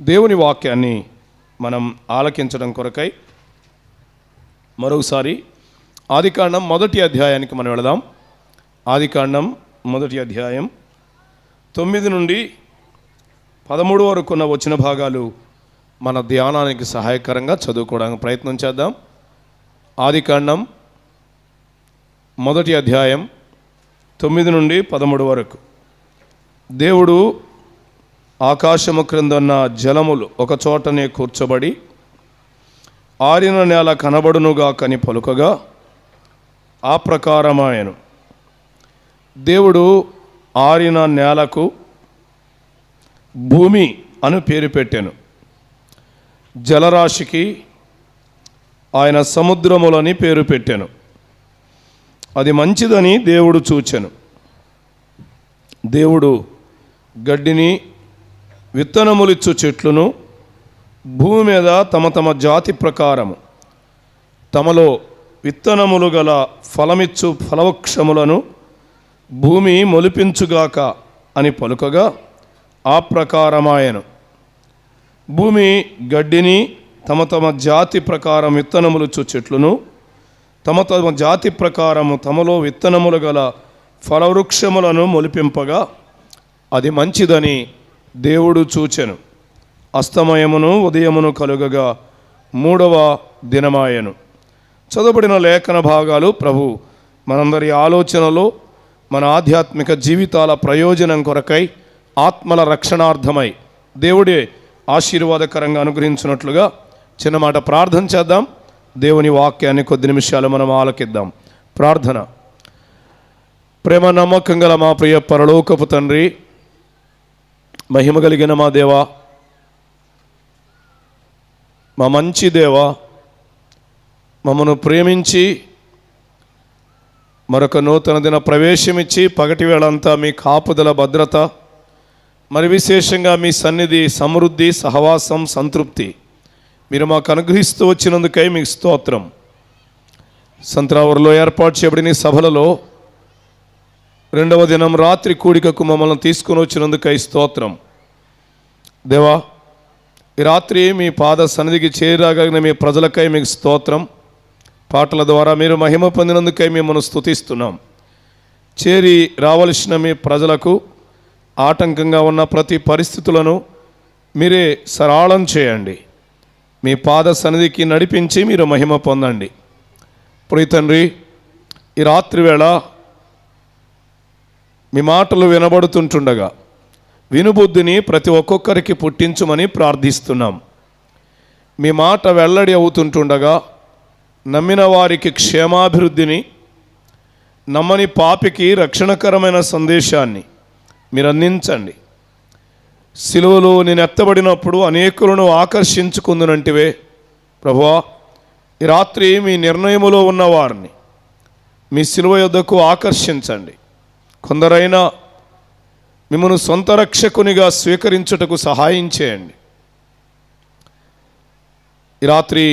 దేవుని వాక్యాన్ని మనం ఆలకించడం కొరకై మరోసారి ఆదికాండం 1వ అధ్యాయానికి మనం వెళదాం. ఆదికాండం 1వ అధ్యాయం 9 నుండి 13 వరకు ఉన్న వచ్చిన భాగాలు మన ధ్యానానికి సహాయకరంగా చదువుకోవడానికి ప్రయత్నం చేద్దాం. ఆదికాండం 1వ అధ్యాయం 9 నుండి 13 వరకు. దేవుడు ఆకాశము క్రిందన్న జలములు ఒక చోటనే కూర్చోబడి ఆరిన నేల కనబడునుగా కని పలుకగా ఆ ప్రకారమాయను. దేవుడు ఆరిన నేలకు భూమి అని పేరు పెట్టాను, జలరాశికి ఆయన సముద్రములని పేరు పెట్టాను. అది మంచిదని దేవుడు చూచెను. దేవుడు గడ్డిని విత్తనములిచ్చు చెట్లును భూమి మీద తమ తమ జాతి ప్రకారము తమలో విత్తనములు గల ఫలమిచ్చు ఫలవృక్షములను భూమి మొలిపించుగాక అని పలుకగా ఆ ప్రకారమాయను. భూమి గడ్డిని తమ తమ జాతి ప్రకారం విత్తనములిచ్చు చెట్లును తమ తమ జాతి ప్రకారము తమలో విత్తనములు గల ఫలవృక్షములను మొలిపింపగా అది మంచిదని దేవుడు చూచెను. అస్తమయమును ఉదయమును కలుగగా 3వ దినమాయను. చదవబడిన లేఖన భాగాలు ప్రభు మనందరి ఆలోచనలో మన ఆధ్యాత్మిక జీవితాల ప్రయోజనం కొరకై ఆత్మల రక్షణార్థమై దేవుడే ఆశీర్వాదకరంగా అనుగ్రహించినట్లుగా చిన్నమాట ప్రార్థన చేద్దాం. దేవుని వాక్యాన్ని కొద్ది నిమిషాలు మనం ఆలకిద్దాం. ప్రార్థన. ప్రేమ నమ్మకం గల మా ప్రియ పరలోకపు తండ్రి, మహిమ కలిగిన మా దేవా, మా మంచి దేవా, మమ్మను ప్రేమించి మరొక నూతన దిన ప్రవేశమిచ్చి పగటి వేళంతా మీ కాపుదల భద్రత, మరి విశేషంగా మీ సన్నిధి, సమృద్ధి, సహవాసం, సంతృప్తి మీరు మాకు అనుగ్రహిస్తూ వచ్చినందుకై మీకు స్తోత్రం. సంత్రావూరులో ఏర్పాటు చేయబడిన సభలలో 2వ దినం రాత్రి కూడికకు మమ్మల్ని తీసుకుని వచ్చినందుకై స్తోత్రం. దేవా, ఈ రాత్రి మీ పాద సన్నిధికి చేరాగలిగిన మీ ప్రజలకై మీకు స్తోత్రం. పాటల ద్వారా మీరు మహిమ పొందినందుకై మిమ్మల్ని స్తుతిస్తున్నాం. చేరి రావలసిన మీ ప్రజలకు ఆటంకంగా ఉన్న ప్రతి పరిస్థితులను మీరే సరళం చేయండి. మీ పాద సన్నిధికి నడిపించి మీరు మహిమ పొందండి. ప్రియ తండ్రి, ఈ రాత్రి వేళ మీ మాటలు వినబడుతుంటుండగా వినుబుద్ధిని ప్రతి ఒక్కొక్కరికి పుట్టించుమని ప్రార్థిస్తున్నాం. మీ మాట వెల్లడి అవుతుంటుండగా నమ్మిన వారికి క్షేమాభివృద్ధిని, నమ్మని పాపికి రక్షణకరమైన సందేశాన్ని మీరు అందించండి. సిలువలో నేను ఎత్తబడినప్పుడు అనేకులను ఆకర్షించుకుందునంటివే ప్రభువా, ఈ రాత్రి మీ నిర్ణయములో ఉన్న వారిని మీ సిలువ యొద్దకు ఆకర్షించండి. కొందరైనా మిమ్మల్ని సొంత రక్షకునిగా స్వీకరించుటకు సహాయం చేయండి. ఈ రాత్రి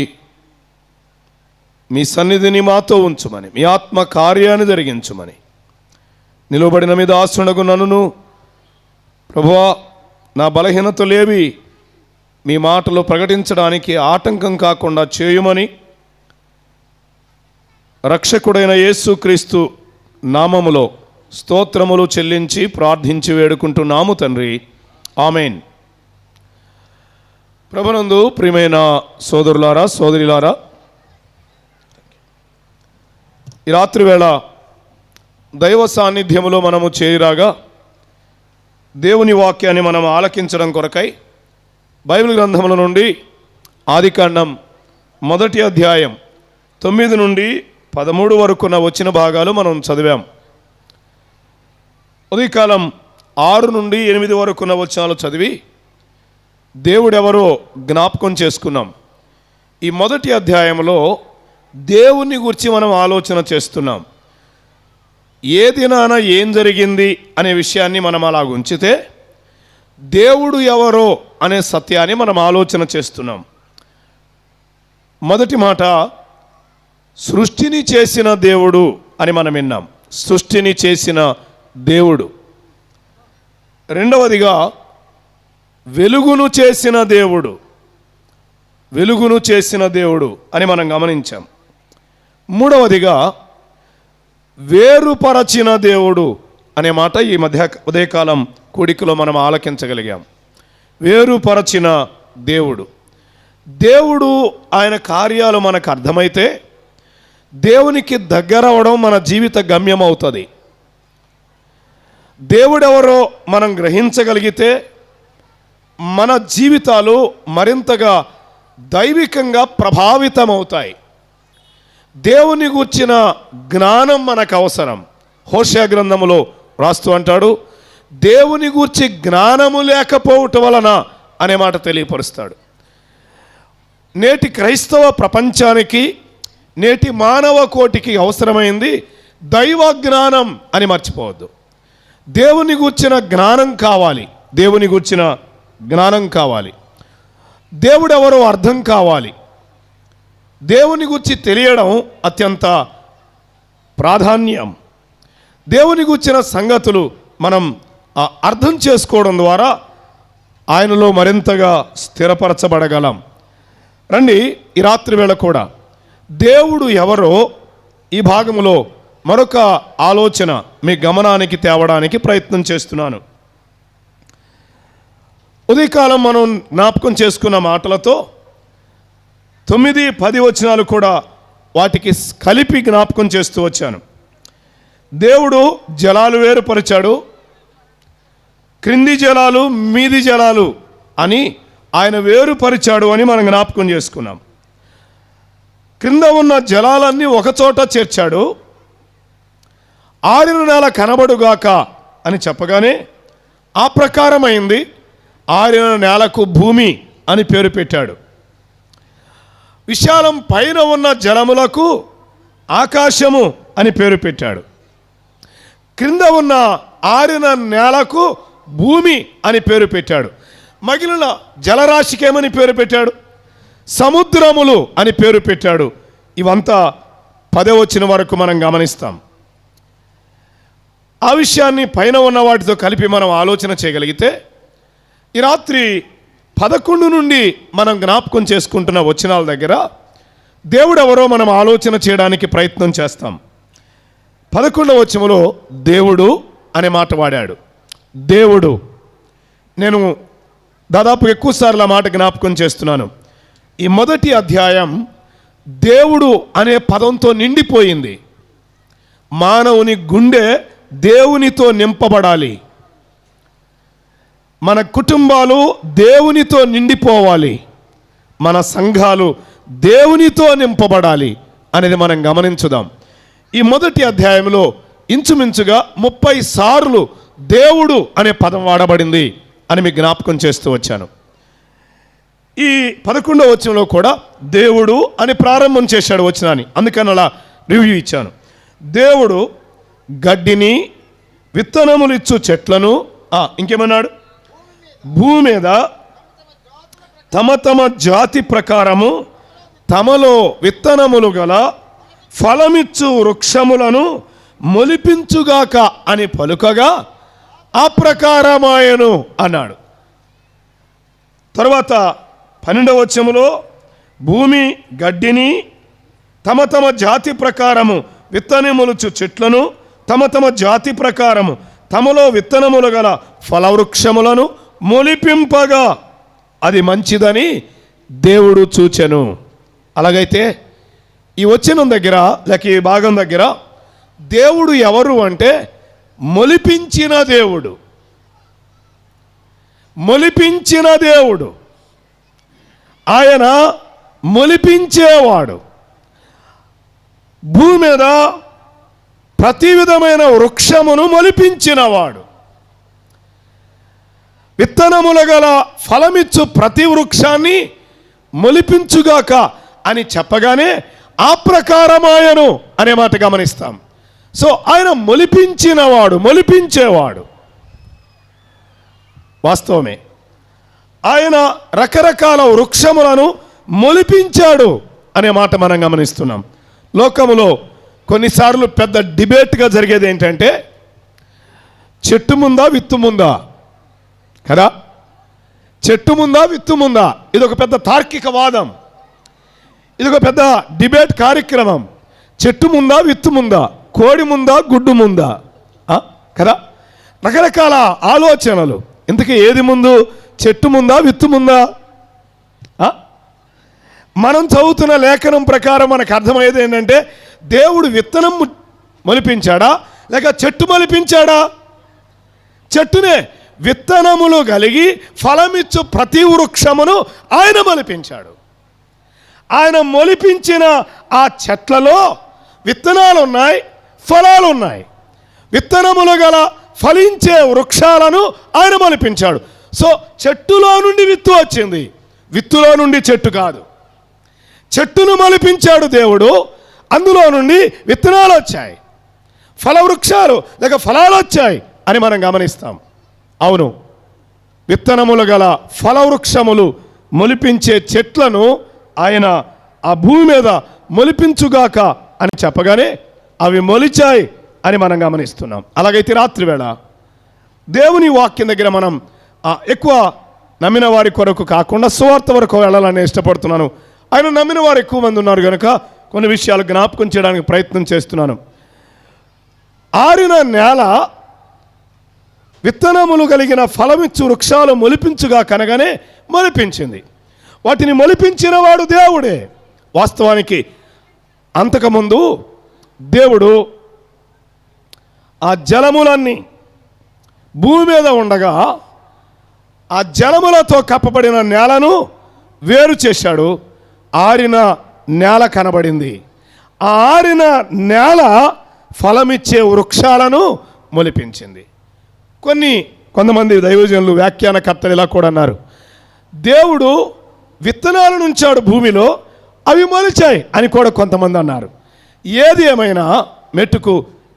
మీ సన్నిధిని మాతో ఉంచుమని, మీ ఆత్మ కార్యాన్ని జరిగించుమని, నిలబడిన మీద ఆశ్రనకు నన్ను ప్రభువా, నా బలహీనతలేవి మీ మాటలు ప్రకటించడానికి ఆటంకం కాకుండా చేయుమని రక్షకుడైన యేసుక్రీస్తు నామములో స్తోత్రములు చెల్లించి ప్రార్థించి వేడుకుంటున్నాము తండ్రి. ఆమెన్. ప్రభునందు ప్రియమైన సోదరులారా, సోదరిలారా, ఈ రాత్రి వేళ దైవ సాన్నిధ్యములో మనము చేరాగా దేవుని వాక్యాన్ని మనం ఆలకించడం కొరకై బైబిల్ గ్రంథముల నుండి ఆదికాండం 1వ అధ్యాయం 9 నుండి 13 వరకున్న వచ్చిన భాగాలు మనం చదివాం. ఉదయకాలం 6 నుండి 8 వరకున్న వచనాలు చదివి దేవుడెవరో జ్ఞాపకం చేసుకున్నాం. ఈ 1వ అధ్యాయంలో దేవుని గురించి మనం ఆలోచన చేస్తున్నాం. ఏ దినాన ఏం జరిగింది అనే విషయాన్ని మనం అలా ఉంచితే దేవుడు ఎవరో అనే సత్యాన్ని మనం ఆలోచన చేస్తున్నాం. మొదటి మాట, సృష్టిని చేసిన దేవుడు అని మనం విన్నాం. సృష్టిని చేసిన దేవుడు. రెండవదిగా వెలుగును చేసిన దేవుడు, వెలుగును చేసిన దేవుడు అని మనం గమనించాం. మూడవదిగా వేరుపరచిన దేవుడు అనే మాట ఈ ఉదయకాలం కూడికలో మనం ఆలకించగలిగాం. వేరుపరచిన దేవుడు. దేవుడు ఆయన కార్యాలు మనకు అర్థమైతే దేవునికి దగ్గర అవడం మన జీవిత గమ్యం అవుతుంది. దేవుడెవరో మనం గ్రహించగలిగితే మన జీవితాలు మరింతగా దైవికంగా ప్రభావితమవుతాయి. దేవుని గూర్చిన జ్ఞానం మనకు అవసరం. హోషేయ గ్రంథములో రాస్తూ అంటాడు, దేవుని గూర్చి జ్ఞానము లేకపోవటం వలన అనే మాట తెలియపరుస్తాడు. నేటి క్రైస్తవ ప్రపంచానికి, నేటి మానవ కోటికి అవసరమైంది దైవ జ్ఞానం అని మర్చిపోవద్దు. దేవుని గూర్చిన జ్ఞానం కావాలి, దేవుని గూర్చిన జ్ఞానం కావాలి. దేవుడెవరో అర్థం కావాలి. దేవుని గురించి తెలియడం అత్యంత ప్రాధాన్యం. దేవుని గురించిన సంగతులు మనం అర్థం చేసుకోవడం ద్వారా ఆయనలో మరింతగా స్థిరపరచబడగలం. రండి, ఈ రాత్రి వేళ కూడా దేవుడు ఎవరో ఈ భాగంలో మరొక ఆలోచన మీ గమనానికి తేవడానికి ప్రయత్నం చేస్తున్నాను. ఉదయకాలం మనం జ్ఞాపకం చేసుకున్న మాటలతో 9, 10 వచనాలు కూడా వాటికి కలిపి జ్ఞాపకం చేస్తూ వచ్చాను. దేవుడు జలాలు వేరుపరిచాడు, క్రింది జలాలు మీది జలాలు అని ఆయన వేరుపరిచాడు అని మనం జ్ఞాపకం చేసుకున్నాం. క్రింద ఉన్న జలాలన్నీ ఒకచోట చేర్చాడు. ఆరిన నేల కనబడుగాక అని చెప్పగానే ఆ ప్రకారమైంది. ఆరిన నేలకు భూమి అని పేరు పెట్టాడు. విశాలం పైన ఉన్న జలములకు ఆకాశము అని పేరు పెట్టాడు. క్రింద ఉన్న ఆరిన నేలకు భూమి అని పేరు పెట్టాడు. మిగిలిన జలరాశికి ఏమని పేరు పెట్టాడు? సముద్రములు అని పేరు పెట్టాడు. ఇవంతా 10 వచనం వరకు మనం గమనిస్తాం. ఆ విషయాన్ని పైన ఉన్న వాటితో కలిపి మనం ఆలోచన చేయగలిగితే ఈ రాత్రి 11 నుండి మనం జ్ఞాపకం చేసుకుంటున్న వచనాల దగ్గర దేవుడు ఎవరో మనం ఆలోచన చేయడానికి ప్రయత్నం చేస్తాం. 11వ వచనంలో దేవుడు అనే మాట వాడాడు. దేవుడు, నేను దాదాపు ఎక్కువసార్లు ఆ మాట జ్ఞాపకం చేస్తున్నాను. ఈ మొదటి అధ్యాయం దేవుడు అనే పదంతో నిండిపోయింది. మానవుని గుండె దేవునితో నింపబడాలి. మన కుటుంబాలు దేవునితో నిండిపోవాలి, మన సంఘాలు దేవునితో నింపబడాలి అనేది మనం గమనించుదాం. ఈ మొదటి అధ్యాయంలో ఇంచుమించుగా 30 సార్లు దేవుడు అనే పదం వాడబడింది అని మీకు జ్ఞాపకం చేస్తూ వచ్చాను. ఈ 11వ వచనంలో కూడా దేవుడు అని ప్రారంభం చేశాడు వచనాన్ని, అందుకని అలా రివ్యూ ఇచ్చాను. దేవుడు గడ్డిని, విత్తనములు ఇచ్చు చెట్లను, ఇంకేమన్నాడు? భూమి మీద తమ తమ జాతి ప్రకారము తమలో విత్తనములు గల ఫలమిచ్చు వృక్షములను మొలిపించుగాక అని పలుకగా ఆ ప్రకారమాయను అన్నాడు. తర్వాత 12వ వచనములో భూమి గడ్డిని, తమ తమ జాతి ప్రకారము విత్తనములుచు చెట్లను, తమ తమ జాతి ప్రకారము తమలో విత్తనములు గల ఫలవృక్షములను మొలిపింపగా అది మంచిదని దేవుడు చూచెను. అలాగైతే ఈ వచనం దగ్గర లేక ఈ భాగం దగ్గర దేవుడు ఎవరు అంటే మొలిపించిన దేవుడు. మొలిపించిన దేవుడు, ఆయన మొలిపించేవాడు. భూమి మీద ప్రతి విధమైన వృక్షమును మొలిపించినవాడు. విత్తనముల గల ఫలమిచ్చు ప్రతి వృక్షాన్ని మొలిపించుగాక అని చెప్పగానే ఆ ప్రకారమాయను అనే మాట గమనిస్తాం. సో ఆయన మొలిపించినవాడు, మొలిపించేవాడు. వాస్తవమే, ఆయన రకరకాల వృక్షములను మొలిపించాడు అనే మాట మనం గమనిస్తున్నాం. లోకములో కొన్నిసార్లు పెద్ద డిబేట్గా జరిగేది ఏంటంటే చెట్టు ముందా విత్తు ముందా కదా. చెట్టు ముందా విత్తు ముందా? ఇది ఒక పెద్ద తార్కిక వాదం, ఇది ఒక పెద్ద డిబేట్ కార్యక్రమం. చెట్టు ముందా విత్తు ముందా? కోడి ముందా గుడ్డు ముందా? కదా, రకరకాల ఆలోచనలు. ఇంతకీ ఏది ముందు? చెట్టు ముందా విత్తు ముందా? మనం చదువుతున్న లేఖనం ప్రకారం మనకు అర్థమయ్యేది ఏంటంటే, దేవుడు విత్తనం మొలిపించాడా లేక చెట్టు మొలిపించాడా? చెట్టునే. విత్తనములు కలిగి ఫలమిచ్చు ప్రతి వృక్షమును ఆయన మొలిపించాడు. ఆయన మొలిపించిన ఆ చెట్లలో విత్తనాలు ఉన్నాయి, ఫలాలు ఉన్నాయి. విత్తనములు గల ఫలించే వృక్షాలను ఆయన మొలిపించాడు. సో చెట్టులో నుండి విత్తు వచ్చింది, విత్తులో నుండి చెట్టు కాదు. చెట్టును మొలిపించాడు దేవుడు, అందులో నుండి విత్తనాలు వచ్చాయి, ఫలవృక్షాలు లేక ఫలాలు వచ్చాయి అని మనం గమనిస్తాం. అవును, విత్తనములు గల ఫలవృక్షములు మొలిపించే చెట్లను ఆయన ఆ భూమి మీద మొలిపించుగాక అని చెప్పగానే అవి మొలిచాయి అని మనం గమనిస్తున్నాం. అలాగైతే రాత్రి వేళ దేవుని వాక్యం దగ్గర మనం ఎక్కువ నమ్మిన వారి కొరకు కాకుండా సువార్త వరకు వెళ్ళాలని ఇష్టపడుతున్నాను. ఆయన నమ్మిన వారు ఎక్కువ మంది ఉన్నారు కనుక కొన్ని విషయాలు జ్ఞాపకం చేయడానికి ప్రయత్నం చేస్తున్నాను. ఆరిన నేల విత్తనములు కలిగిన ఫలమిచ్చు వృక్షాలు మొలిపించుగా కనగానే మొలిపించింది. వాటిని మొలిపించిన వాడు దేవుడే. వాస్తవానికి అంతకుముందు దేవుడు ఆ జలములన్నీ భూమి మీద ఉండగా ఆ జలములతో కప్పబడిన నేలను వేరు చేశాడు. ఆరిన నేల కనబడింది. ఆ ఆరిన నేల ఫలమిచ్చే వృక్షాలను మొలిపించింది. కొంతమంది దైవజనులు, వ్యాఖ్యానకర్తలు ఇలా కూడా అన్నారు, దేవుడు విత్తనాలు నుంచాడు భూమిలో, అవి మొలిచాయి అని కూడా కొంతమంది అన్నారు. ఏది ఏమైనా మెట్టుకు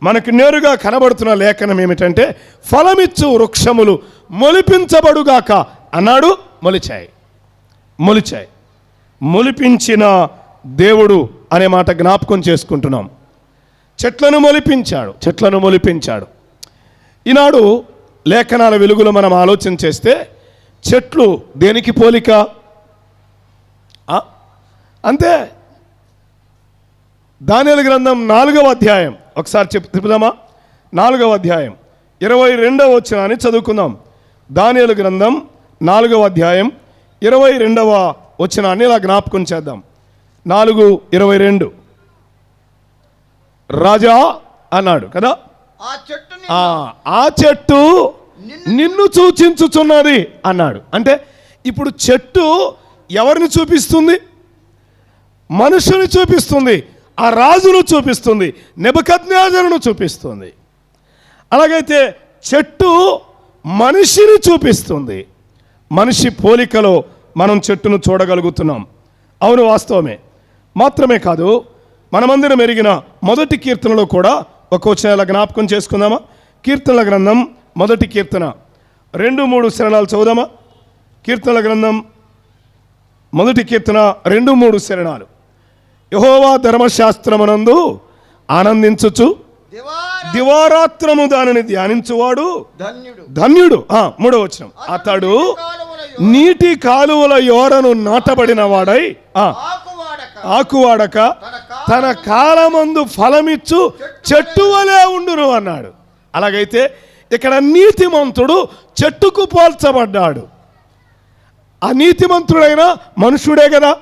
మనకు నేరుగా కనబడుతున్న లేఖనం ఏమిటంటే, ఫలమిచ్చు వృక్షములు మొలిపించబడుగాక అన్నాడు. మొలిచాయి. మొలిపించిన దేవుడు అనే మాట జ్ఞాపకం చేసుకుంటున్నాం. చెట్లను మొలిపించాడు. ఈనాడు లేఖనాల వెలుగులో మనం ఆలోచన చేస్తే చెట్లు దేనికి పోలిక? అంతే. దానియేలు గ్రంథం 4వ అధ్యాయం ఒకసారి చెప్తామా? 4వ అధ్యాయం 22వ వచనాన్ని చదువుకుందాం. దానియేలు గ్రంథం 4వ అధ్యాయం 22వ వచనాన్ని ఇలా జ్ఞాపకం చేద్దాం. 4:22 రాజా అన్నాడు కదా, ఆ చెట్టు నిన్ను సూచించుచున్నది అన్నాడు. అంటే ఇప్పుడు చెట్టు ఎవరిని చూపిస్తుంది? మనుషుని చూపిస్తుంది, ఆ రాజును చూపిస్తుంది, నెబుకద్నెజరును చూపిస్తుంది. అలాగైతే చెట్టు మనిషిని చూపిస్తుంది. మనిషి పోలికలో మనం చెట్టును చూడగలుగుతున్నాం. అవును, వాస్తవమే. మాత్రమే కాదు, మనమందరం ఎరిగిన మొదటి కీర్తనలో కూడా ఒక వచనం జ్ఞాపకం చేసుకుందామా? కీర్తనల గ్రంథం మొదటి కీర్తన 2-3 శరణాలు చదువుదామా? కీర్తనల గ్రంథం మొదటి కీర్తన 2-3 శరణాలు. యెహోవా ధర్మశాస్త్రమునందు ఆనందించుచు దివారాత్రము దానిని ధ్యానించువాడు ధన్యుడు. 3వ వచనం, అతడు నీటి కాలువల యోరను నాటబడిన వాడై ఆకువాడక తన కాలమందు ఫలమిచ్చు చెట్టు వలె ఉండును అన్నాడు. అలాగైతే ఇక్కడ నీతిమంతుడు చెట్టుకు పోల్చబడ్డాడు. ఆ నీతిమంతుడైన మనుషుడే కదా.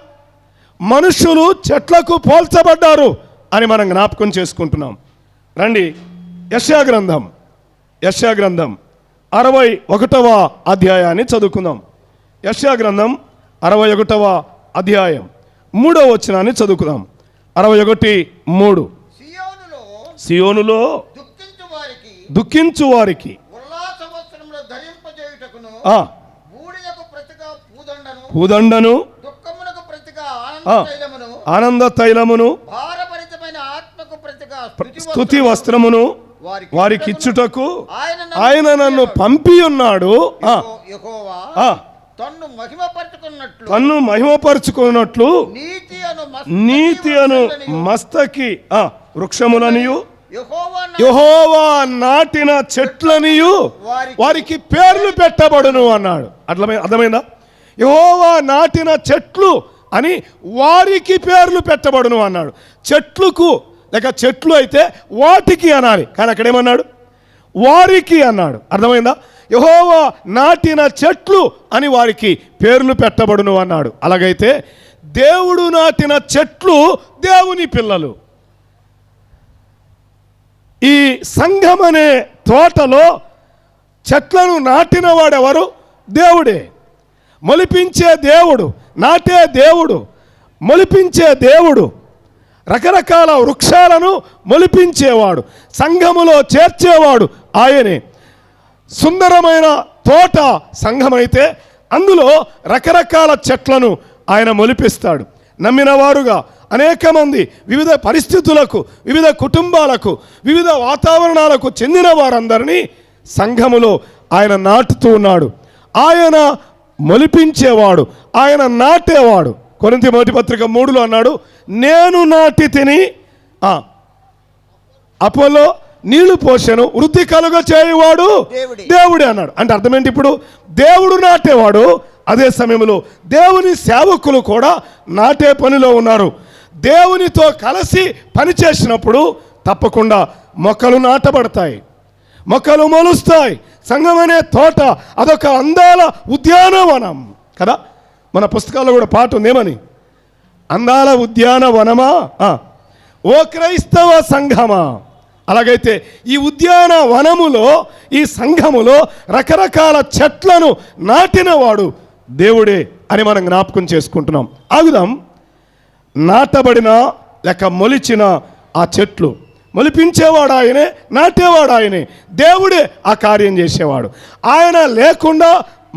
మనుషులు చెట్లకు పోల్చబడ్డారు అని మనం జ్ఞాపకం చేసుకుంటున్నాం. రండి, యెషయా గ్రంథం 61వ అధ్యాయాన్ని చదువుకుందాం. యెషయా గ్రంథం 61వ అధ్యాయం 3వ వచనాన్ని చదువుకుందాం. 61:3 సియోనులో దుఃఖించు వారికి పూదండను ఆనంద తైలమును స్తుతి వస్త్రమును వారికి ఇచ్చుటకు ఆయన నన్ను పంపి ఉన్నాడు. తన్ను మహిమపరుచుకున్నట్లు నీతి అను మస్తకి వృక్షములనియు యెహోవా నాటిన చెట్లనియు వారికి పేర్లు పెట్టబడును అన్నాడు. అర్థమైందా? యెహోవా నాటిన చెట్లు అని వారికి పేర్లు పెట్టబడును అన్నాడు. చెట్లకు లేక చెట్లు అయితే వాటికి అనాలి, కానీ అక్కడేమన్నాడు? వారికి అన్నాడు. అర్థమైందా? యెహోవా నాటిన చెట్లు అని వారికి పేర్లు పెట్టబడును అన్నాడు. అలాగైతే దేవుడు నాటిన చెట్లు దేవుని పిల్లలు. ఈ సంఘం అనే తోటలో చెట్లను నాటిన వాడెవరు? దేవుడే. మొలిపించే దేవుడు, నాటే దేవుడు, మొలిపించే దేవుడు, రకరకాల వృక్షాలను మొలిపించేవాడు, సంఘములో చేర్చేవాడు ఆయనే. సుందరమైన తోట సంఘమైతే అందులో రకరకాల చెట్లను ఆయన మొలిపిస్తాడు. నమ్మిన వారుగా అనేక మంది వివిధ పరిస్థితులకు, వివిధ కుటుంబాలకు, వివిధ వాతావరణాలకు చెందిన వారందరినీ సంఘములో ఆయన నాటుతూ ఉన్నాడు. ఆయన మొలిపించేవాడు, ఆయన నాటేవాడు. కొరింథీ 1:3 అన్నాడు, నేను నాటి తిని అపోలో నీళ్లు పోసెను, వృద్ధి కలుగ చేయువాడు దేవుడే అన్నాడు. అంటే అర్థం ఏంటి? ఇప్పుడు దేవుడు నాటేవాడు, అదే సమయంలో దేవుని సేవకులు కూడా నాటే పనిలో ఉన్నారు. దేవునితో కలిసి పని చేసినప్పుడు తప్పకుండా మొక్కలు నాటబడతాయి, మొక్కలు మొలుస్తాయి. సంఘం అనే తోట అదొక అందాల ఉద్యానవనం కదా. మన పుస్తకాల్లో కూడా పాట ఉంది, ఏమని? అందాల ఉద్యానవనమా ఓ క్రైస్తవ సంఘమా. అలాగైతే ఈ ఉద్యానవనములో, ఈ సంఘములో రకరకాల చెట్లను నాటినవాడు దేవుడే అని మనం జ్ఞాపకం చేసుకుంటున్నాం. ఆగుదాం. నాటబడిన లేక మొలిచిన ఆ చెట్లు, మొలిపించేవాడు ఆయనే, నాటేవాడు ఆయనే. దేవుడే ఆ కార్యం చేసేవాడు. ఆయన లేకుండా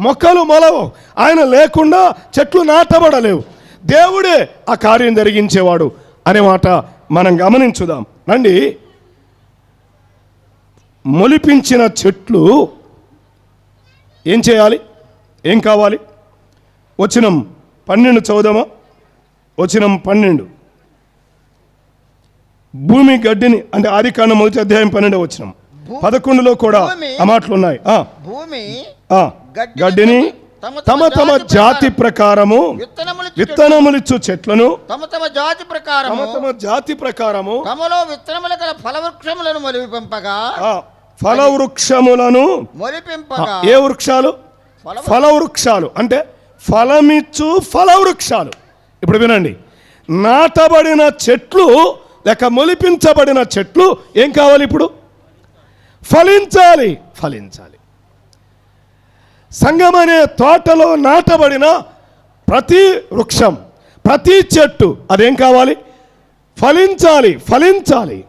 మొక్కలు మొలవు, ఆయన లేకుండా చెట్లు నాటబడలేవు. దేవుడే ఆ కార్యం జరిగించేవాడు అనే మాట మనం గమనించుదాం. రండి, మొలిపించిన చెట్లు ఏం చేయాలి? ఏం కావాలి? వచనం 12 చదువుదామా? వచనం 12. భూమి గడ్డిని, అంటే ఆదికాండం 1:12 వచనం. 11లో కూడా ఆ మాటలు ఉన్నాయి. భూమి గడ్డిని తమ తమ జాతి ప్రకారము విత్తనములిచ్చు చెట్లను తమ తమ జాతి ప్రకారము తమలో విత్తనముల గల ఫలవృక్షములను మొలిపింపగా ఫలవృక్షములను మొలిపింపగా. ఏ వృక్షాలు? ఫలవృక్షాలు అంటే ఫలమిచ్చు ఫలవృక్షాలు. ఇప్పుడు వినండి, నాటబడిన చెట్లు లేక మొలిపించబడిన చెట్లు ఏం కావాలి? ఇప్పుడు ఫలించాలి, ఫలించాలి. సంఘం అనే తోటలో నాటబడిన ప్రతి వృక్షం, ప్రతి చెట్టు అదేం కావాలి? ఫలించాలి, ఫలించాలి,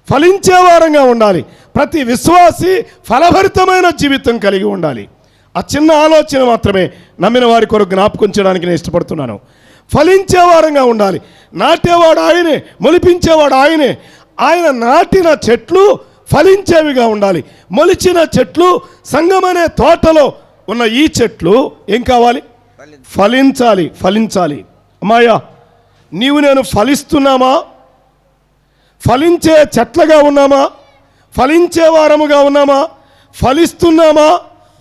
ఫలించే వారంగా ఉండాలి. ప్రతి విశ్వాసి ఫలభరితమైన జీవితం కలిగి ఉండాలి. ఆ చిన్న ఆలోచన మాత్రమే నమ్మిన వారి కొరకు జ్ఞాపకం చేయడానికి నేను ఇష్టపడుతున్నాను. ఫలించే వారంగా ఉండాలి. నాటేవాడు ఆయనే, మొలిపించేవాడు ఆయనే. ఆయన నాటిన చెట్లు ఫలించేవిగా ఉండాలి. మొలిచిన చెట్లు, సంఘం అనే తోటలో ఉన్న ఈ చెట్లు ఏం కావాలి? ఫలించాలి, ఫలించాలి. అమ్మాయ్యా, నీవు నేను ఫలిస్తున్నామా? ఫలించే చెట్లుగా ఉన్నామా? ఫలించే వారముగా ఉన్నామా? ఫలిస్తున్నామా?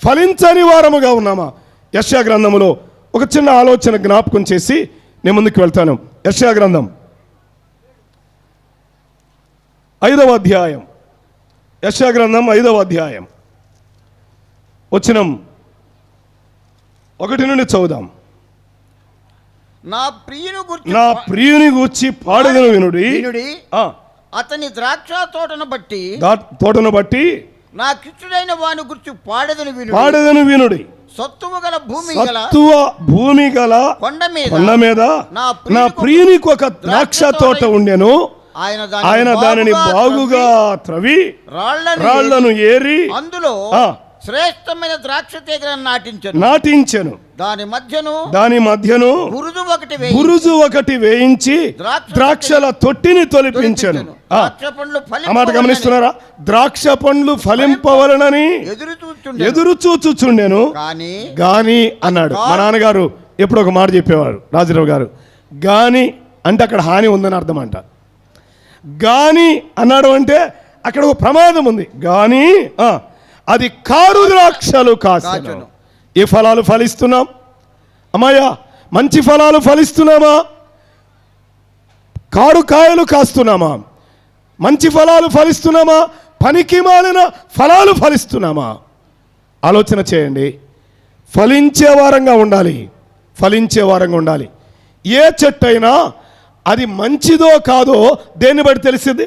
ఫలించని వారముగా ఉన్నామా? యెషయా గ్రంథములో ఒక చిన్న ఆలోచన జ్ఞాపకం చేసి నేను ముందుకు వెళ్తాను. యెషయా గ్రంథం 5వ అధ్యాయం. యెషయా గ్రంథం 5వ అధ్యాయం వచనం 1 నుండి చదువుదాం. నా ప్రియుని గూర్చి పాడెదను వినుడి. అతని ద్రాక్ష తోటను బట్టి నా కిచ్చుడైన వాని గురించి పాడెదను వినుడి. సత్తువ భూమి గల కొండ మీద నా ప్రియునికి ఒక ద్రాక్ష తోట ఉండెను. ఆయన దానిని బాగుగా త్రవి రాళ్లను ఏరి అందులో శ్రేష్టమైన ద్రాక్ష తీగలను నాటించెను. దాని మధ్యను బురుజు ఒకటి వేయించి ద్రాక్షల తొట్టిని తొలిపించెను. మాట గమనిస్తున్నారా? ద్రాక్ష పండ్లు ఫలింపవలనని ఎదురు చూచుచుండెను గాని అన్నాడు. మా నాన్నగారు ఎప్పుడు ఒక మాట చెప్పేవారు, రాజరావు గారు. గాని అంటే అక్కడ హాని ఉందని అర్థం అంట. గాని అన్నాడు అంటే అక్కడ ఒక ప్రమాదం ఉంది. గాని అది కారు ద్రాక్షలు కాసెను. ఏ ఫలాలు ఫలిస్తున్నాం? అమ్మాయ్యా మంచి ఫలాలు ఫలిస్తున్నామా, కాడు కాయలు కాస్తున్నామా? మంచి ఫలాలు ఫలిస్తున్నామా, పనికి మాలిన ఫలాలు ఫలిస్తున్నామా? ఆలోచన చేయండి. ఫలించే వారంగా ఉండాలి, ఫలించే వారంగా ఉండాలి. ఏ చెట్టు అయినా అది మంచిదో కాదో దేన్ని బట్టి తెలిసింది?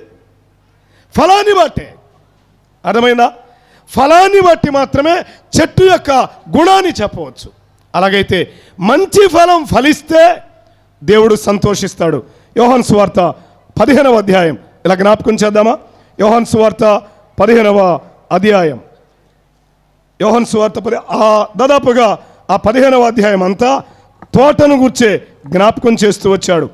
ఫలాన్ని బట్టే. అర్థమైందా? ఫలాన్ని బట్టి మాత్రమే చెట్టు యొక్క గుణాన్ని చెప్పవచ్చు. అలాగైతే మంచి ఫలం ఫలిస్తే దేవుడు సంతోషిస్తాడు. యోహాను సువార్త 15వ అధ్యాయం ఇలా జ్ఞాపకం చేద్దామా? యోహాను సువార్త 15వ అధ్యాయం. యోహాను సువార్త దాదాపుగా ఆ 15వ అధ్యాయం అంతా తోటను గుర్చే జ్ఞాపకం చేస్తూ వచ్చాడు.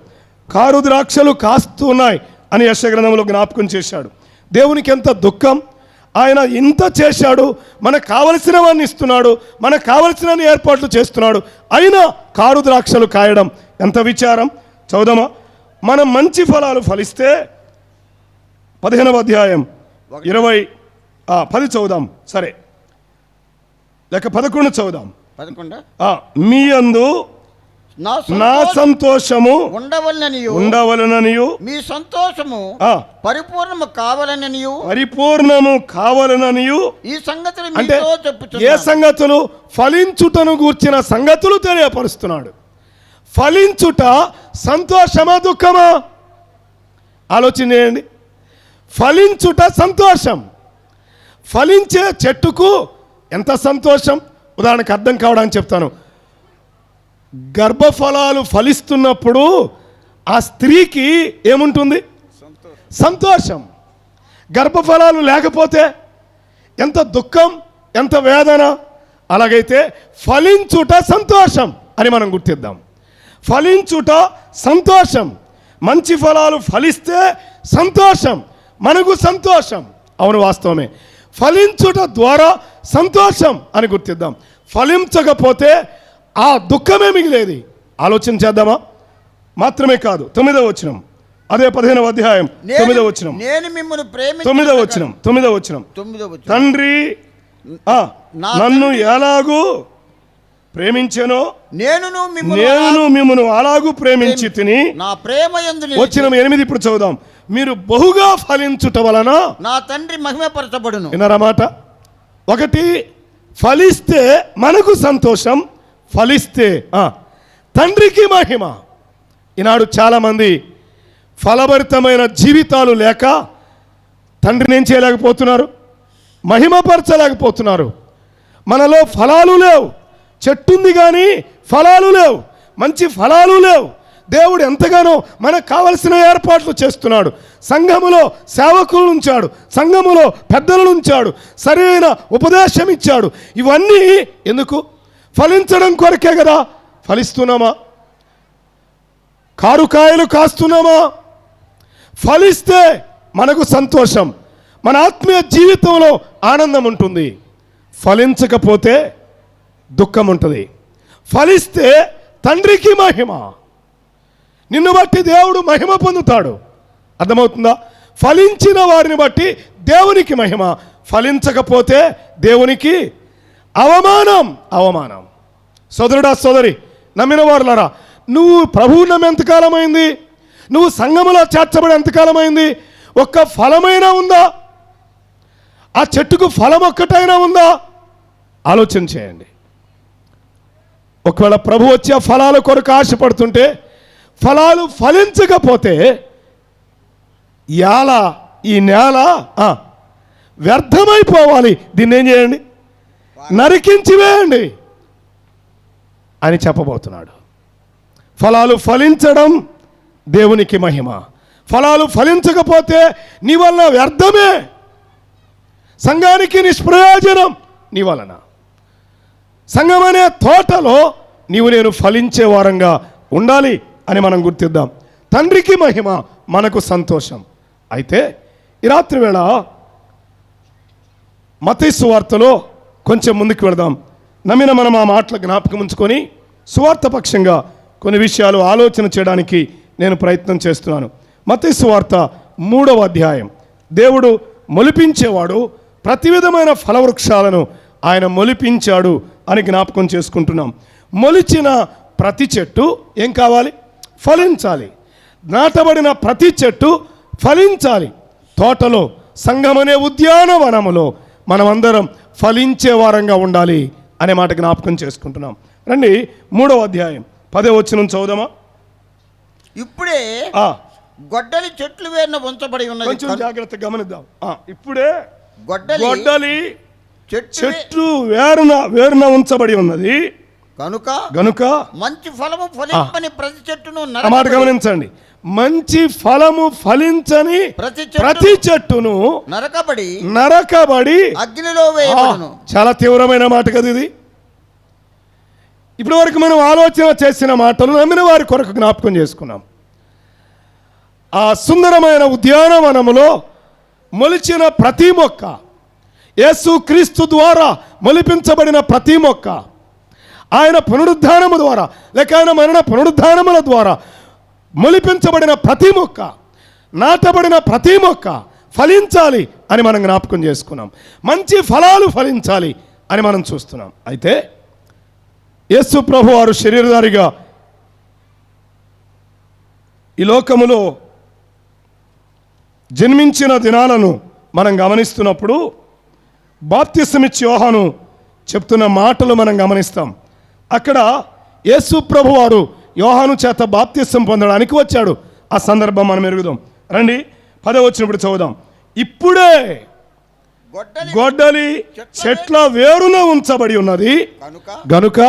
కారు ద్రాక్షలు కాస్తూ ఉన్నాయి అని యెషయా గ్రంథంలో జ్ఞాపకం చేశాడు. దేవునికి ఎంత దుఃఖం! ఆయన ఇంత చేశాడు, మనకు కావలసినవన్నీ ఇస్తున్నాడు, మనకు కావలసిన ఏర్పాట్లు చేస్తున్నాడు, అయినా కారు ద్రాక్షలు కాయడం ఎంత విచారం! చదువుదామా? మనం మంచి ఫలాలు ఫలిస్తే 15వ అధ్యాయం 10 చదువుదాం. సరే, లేక 11 చదువుదాం. 11 మీ యందు నా సంతోషము ఉండవలననియు మీ సంతోషము పరిపూర్ణము కావాలననియు ఈ సంగతులు అంటే మీతో చెప్పుచున్నాను. ఏ సంగతులు? ఫలించుటను గూర్చిన సంగతులు తెలియపరుస్తున్నాడు. ఫలించుట సంతోషమా దుఃఖమా? ఆలోచన చేయండి. ఫలించుట సంతోషం. ఫలించే చెట్టుకు ఎంత సంతోషం! ఉదాహరణకు అర్థం కావడానికి చెప్తాను. గర్భఫలాలు ఫలిస్తున్నప్పుడు ఆ స్త్రీకి ఏముంటుంది? సంతోషం. గర్భఫలాలు లేకపోతే ఎంత దుఃఖం, ఎంత వేదన. అలాగైతే ఫలించుట సంతోషం అని మనం గుర్తిద్దాం. ఫలించుట సంతోషం. మంచి ఫలాలు ఫలిస్తే సంతోషం, మనకు సంతోషం. అవును, వాస్తవమే. ఫలించుట ద్వారా సంతోషం అని గుర్తిద్దాం. ఫలించకపోతే ఆ దుఃఖమే మిగిలేది. ఆలోచన చేద్దామా? మాత్రమే కాదు, 9వ వచనం, అదే 15వ అధ్యాయం 9వ వచనం. నేను మిమ్మల్ని 9వ వచనం. తండ్రి నన్ను ఎలాగూ ప్రేమించెనో నేను మిమ్మల్ని అలాగూ ప్రేమించి తిని నా ప్రేమ యందు వచనం 8 ఇప్పుడు చదువుదాం. మీరు బహుగా ఫలించుట వలన నా తండ్రి మహిమపరచబడును. విన్నారన్నమాట. ఒకటి, ఫలిస్తే మనకు సంతోషం, ఫలిస్తే తండ్రికి మహిమ. ఈనాడు చాలామంది ఫలభరితమైన జీవితాలు లేక తండ్రిని ఏం చేయలేకపోతున్నారు? మహిమపరచలేకపోతున్నారు. మనలో ఫలాలు లేవు. చెట్టుంది కానీ ఫలాలు లేవు, మంచి ఫలాలు లేవు. దేవుడు ఎంతగానో మనకు కావలసిన ఏర్పాట్లు చేస్తున్నాడు. సంఘములో సేవకులను ఉంచాడు, సంఘములో పెద్దలను ఉంచాడు, సరైన ఉపదేశం ఇచ్చాడు. ఇవన్నీ ఎందుకు? ఫలించడం కొరకే కదా. ఫలిస్తున్నామా? కారుకాయలు కాస్తున్నామా? ఫలిస్తే మనకు సంతోషం, మన ఆత్మీయ జీవితంలో ఆనందం ఉంటుంది. ఫలించకపోతే దుఃఖం ఉంటుంది. ఫలిస్తే తండ్రికి మహిమ. నిన్ను బట్టి దేవుడు మహిమ పొందుతాడు. అర్థమవుతుందా? ఫలించిన వారిని బట్టి దేవునికి మహిమ, ఫలించకపోతే దేవునికి అవమానం. సోదరుడా, సోదరి, నమ్మిన వారులారా, నువ్వు ప్రభువు నమ్మి ఎంతకాలమైంది? నువ్వు సంఘములో చేర్చబడి ఎంతకాలమైంది? ఒక్క ఫలమైనా ఉందా? ఆ చెట్టుకు ఫలం ఒక్కటైనా ఉందా? ఆలోచన చేయండి. ఒకవేళ ప్రభు వచ్చి ఆ ఫలాల కొరకు ఆశపడుతుంటే ఫలాలు ఫలించకపోతే ఈ నేల వ్యర్థమైపోవాలి. దీన్ని ఏం చేయండి? నరికించి వేయండి అని చెప్పబోతున్నాడు. ఫలాలు ఫలించడం దేవునికి మహిమ. ఫలాలు ఫలించకపోతే నీ వలన వ్యర్థమే, సంఘానికి నిష్ప్రయోజనం నీ వలన. సంఘం అనే తోటలో నీవు నేను ఫలించే వారంగా ఉండాలి అని మనం గుర్తిద్దాం. తండ్రికి మహిమ, మనకు సంతోషం. అయితే ఈ రాత్రి వేళ మత్తయి సువార్తలో కొంచెం ముందుకు వెళదాం. నమ్మిన మనం ఆ మాటలు జ్ఞాపకం ఉంచుకొని సువార్త పక్షంగా కొన్ని విషయాలు ఆలోచన చేయడానికి నేను ప్రయత్నం చేస్తున్నాను. మత్తయి సువార్త 3వ అధ్యాయం. దేవుడు మొలిపించేవాడు, ప్రతి విధమైన ఫలవృక్షాలను ఆయన మొలిపించాడు అని జ్ఞాపకం చేసుకుంటున్నాం. మొలిచిన ప్రతి చెట్టు ఏం కావాలి? ఫలించాలి. నాటబడిన ప్రతి చెట్టు ఫలించాలి. తోటలో, సంఘమనే ఉద్యానవనములో మనమందరం ఫలించే వారంగా ఉండాలి అనే మాట జ్ఞాపకం చేసుకుంటున్నాం. రండి 3వ అధ్యాయం 10వ వచనం చదువుదామా? ఇప్పుడే గొడ్డలి చెట్లు వేరున ఉంచబడి ఉన్నది. కొంచెం జాగ్రత్తగా గమనిద్దాం. ఇప్పుడే గొడ్డలి చెట్టు వేరున ఉంచబడి ఉన్నది గనుక మంచి ఫలము ఫలించని ప్రతి చెట్టును మాట గమనించండి. మంచి ఫలము ఫలించని ప్రతి చెట్టును నరకబడి అగ్నిలో వేయబడును. చాలా తీవ్రమైన మాట కదా ఇది. ఇప్పటి వరకు మనం ఆలోచన చేసిన మాటలు నమ్మిన వారి కొరకు జ్ఞాపకం చేసుకున్నాం. ఆ సుందరమైన ఉద్యానవనములో మొలిచిన ప్రతి మొక్క, యేసు క్రీస్తు ద్వారా మొలిపించబడిన ప్రతి మొక్క, ఆయన పునరుద్ధానము ద్వారా లేక ఆయన మరణ పునరుద్ధానముల ద్వారా మొలిపించబడిన ప్రతి మొక్క, నాటబడిన ప్రతి మొక్క ఫలించాలి అని మనం జ్ఞాపకం చేసుకున్నాం. మంచి ఫలాలు ఫలించాలి అని మనం చూస్తున్నాం. అయితే యేసు ప్రభు వారు శరీరధారిగా ఈ లోకములో జన్మించిన దినాలను మనం గమనిస్తున్నప్పుడు బాప్తిసమిచ్చి యోహాను చెప్తున్న మాటలు మనం గమనిస్తాం. అక్కడ యేసు ప్రభు వారు యోహాను చేత బాప్తిసం పొందడానికి వచ్చాడు. ఆ సందర్భం మనం ఎరుగుదాం. రండి 10వ వచనం చదువుదాం. ఇప్పుడే గొడ్డలి చెట్ల వేరున ఉంచబడి ఉన్నది గనుక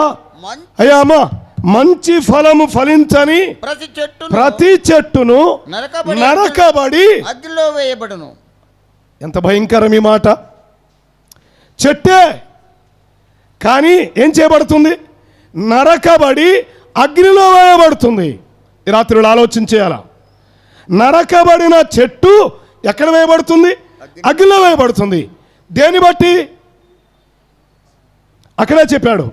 అయ్యామా మంచి ఫలము ఫలించని ప్రతి చెట్టును నరకబడి అగ్నిలో వేయబడును. ఎంత భయంకరం ఈ మాట. చెట్టే కానీ ఏం చేయబడుతుంది? నరకబడి అగ్నిలో వేయబడుతుంది. ఈ రాత్రులు ఆలోచన చేయాల. నరకబడిన చెట్టు ఎక్కడ వేయబడుతుంది? అగ్నిలో వేయబడుతుంది. దేని బట్టి? అక్కడే చెప్పాడు,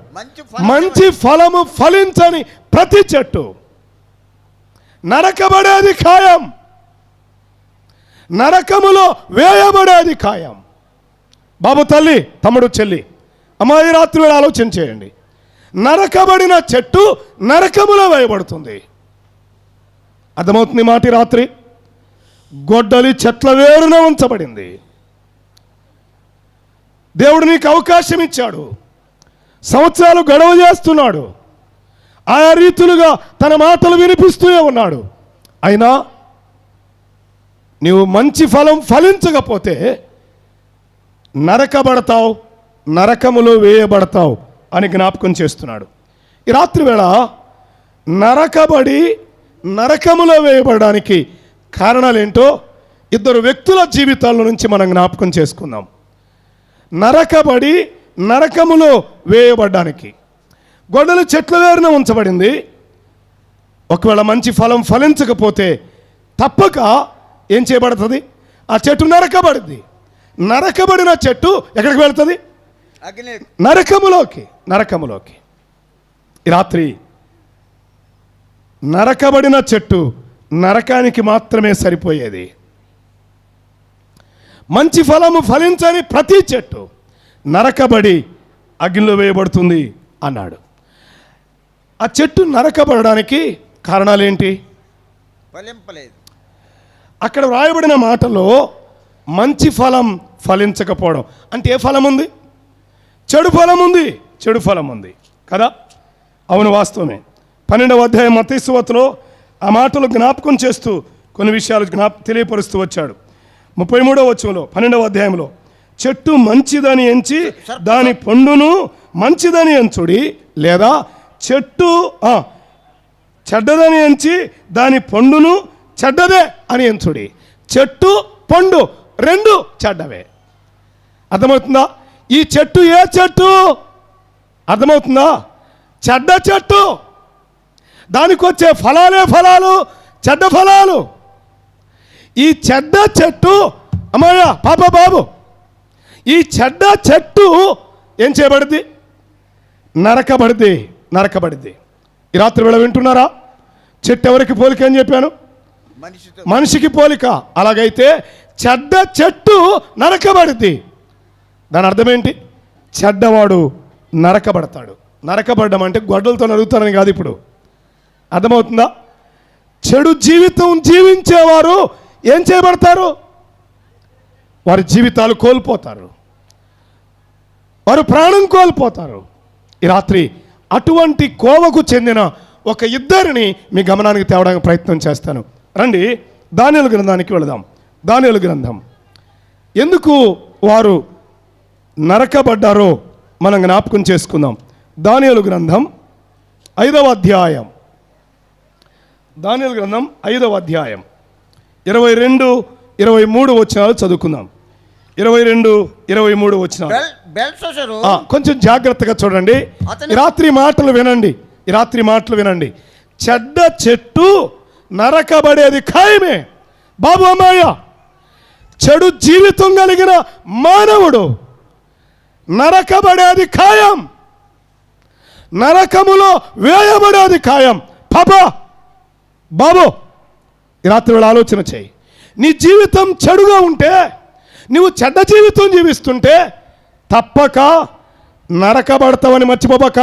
మంచి ఫలము ఫలించని ప్రతి చెట్టు నరకబడేది ఖాయం, నరకములో వేయబడేది ఖాయం. బాబు, తల్లి, తమ్ముడు, చెల్లి, అమ్మాయి రాత్రి ఆలోచన చేయండి. నరకబడిన చెట్టు నరకములో వేయబడుతుంది. అర్థమవుతుంది మాట? రాత్రి గొడ్డలి చెట్ల వేరున ఉంచబడింది. దేవుడు నీకు అవకాశం ఇచ్చాడు, సంవత్సరాలు గడువు చేస్తున్నాడు, ఆయా రీతులుగా తన మాటలు వినిపిస్తూనే ఉన్నాడు. అయినా నీవు మంచి ఫలం ఫలించకపోతే నరకబడతావు, నరకములో వేయబడతావు అని జ్ఞాపకం చేస్తున్నాడు. ఈ రాత్రి వేళ నరకబడి నరకములో వేయబడడానికి కారణాలేంటో ఇద్దరు వ్యక్తుల జీవితాల నుంచి మనం జ్ఞాపకం చేసుకుందాం. నరకబడి నరకములో వేయబడ్డానికి గొడ్డలి చెట్ల వేరున ఉంచబడింది. ఒకవేళ మంచి ఫలం ఫలించకపోతే తప్పక ఏం చేయబడుతుంది? ఆ చెట్టు నరకబడింది. నరకబడిన చెట్టు ఎక్కడికి వెళ్తుంది? నరకములోకి. నరకములోకి. ఈ రాత్రి నరకబడిన చెట్టు నరకానికి మాత్రమే సరిపోయేది. మంచి ఫలము ఫలించని ప్రతి చెట్టు నరకబడి అగ్నిలో వేయబడుతుంది అన్నాడు. ఆ చెట్టు నరకబడడానికి కారణాలేంటి? ఫలింపలేదు. అక్కడ వ్రాయబడిన మాటలో మంచి ఫలం ఫలించకపోవడం అంటే ఏ ఫలం ఉంది? చెడు ఫలం ఉంది. చెడు ఫలం ఉంది కదా? అవును, వాస్తవమే. 12వ అధ్యాయం మత్తయి సువార్తలో ఆ మాటలు జ్ఞాపకం చేస్తూ కొన్ని విషయాలు తెలియపరుస్తూ వచ్చాడు. 33వ వచనంలో 12వ అధ్యాయంలో చెట్టు మంచిదని ఎంచి దాని పండును మంచిదని ఎంచుడి, లేదా చెట్టు చెడ్డదని ఎంచి దాని పండును చెడ్డదే అని ఎంచుడి. చెట్టు పండు రెండు చెడ్డవే. అర్థమవుతుందా? ఈ చెట్టు ఏ చెట్టు? అర్థమవుతుందా? చెడ్డ చెట్టు. దానికి వచ్చే ఫలాలే ఫలాలు, చెడ్డ ఫలాలు. ఈ చెడ్డ చెట్టు, అమ్మాయ, పాప, బాబు, ఈ చెడ్డ చెట్టు ఏం చేయబడింది? నరకబడింది. నరకబడింది. ఈ రాత్రి వేళ వింటున్నారా? చెట్టు ఎవరికి పోలిక అని చెప్పాను? మనిషికి పోలిక. అలాగైతే చెడ్డ చెట్టు నరకబడింది. దాని అర్థం ఏంటి? చెడ్డవాడు నరకబడతాడు. నరకబడ్డం అంటే గొడ్డలతో నరుగుతారని కాదు. ఇప్పుడు అర్థమవుతుందా? చెడు జీవితం జీవించేవారు ఏం చేయబడతారు? వారి జీవితాలు కోల్పోతారు, వారు ప్రాణం కోల్పోతారు. ఈ రాత్రి అటువంటి కోవకు చెందిన ఒక ఇద్దరిని మీ గమనానికి తేవడానికి ప్రయత్నం చేస్తాను. రండి, దానియేలు గ్రంథానికి వెళదాం. దానియేలు గ్రంథం ఎందుకు వారు నరకబడ్డారో మనం జ్ఞాపకం చేసుకుందాం. దానియేలు గ్రంథం 5వ అధ్యాయం. దానియేలు గ్రంథం 5వ అధ్యాయం 22, 23 వచనాలు చదువుకుందాం. 22, 23 వచనాలు. బెల్షస్సరు కొంచెం జాగ్రత్తగా చూడండి. ఈ రాత్రి మాటలు వినండి, ఈ రాత్రి మాటలు వినండి. చెడ్డ చెట్టు నరకబడేది ఖాయమే బాబు అమ్మాయ. చెడు జీవితం కలిగిన మానవుడు నరకబడేది ఖాయం, నరకములో వేయబడేది ఖాయం. పాపా బాబు, ఈ రాత్రి వేళ ఆలోచన చేయి. నీ జీవితం చెడుగా ఉంటే, నువ్వు చెడ్డ జీవితం జీవిస్తుంటే తప్పక నరకబడతావని మర్చిపోబాక.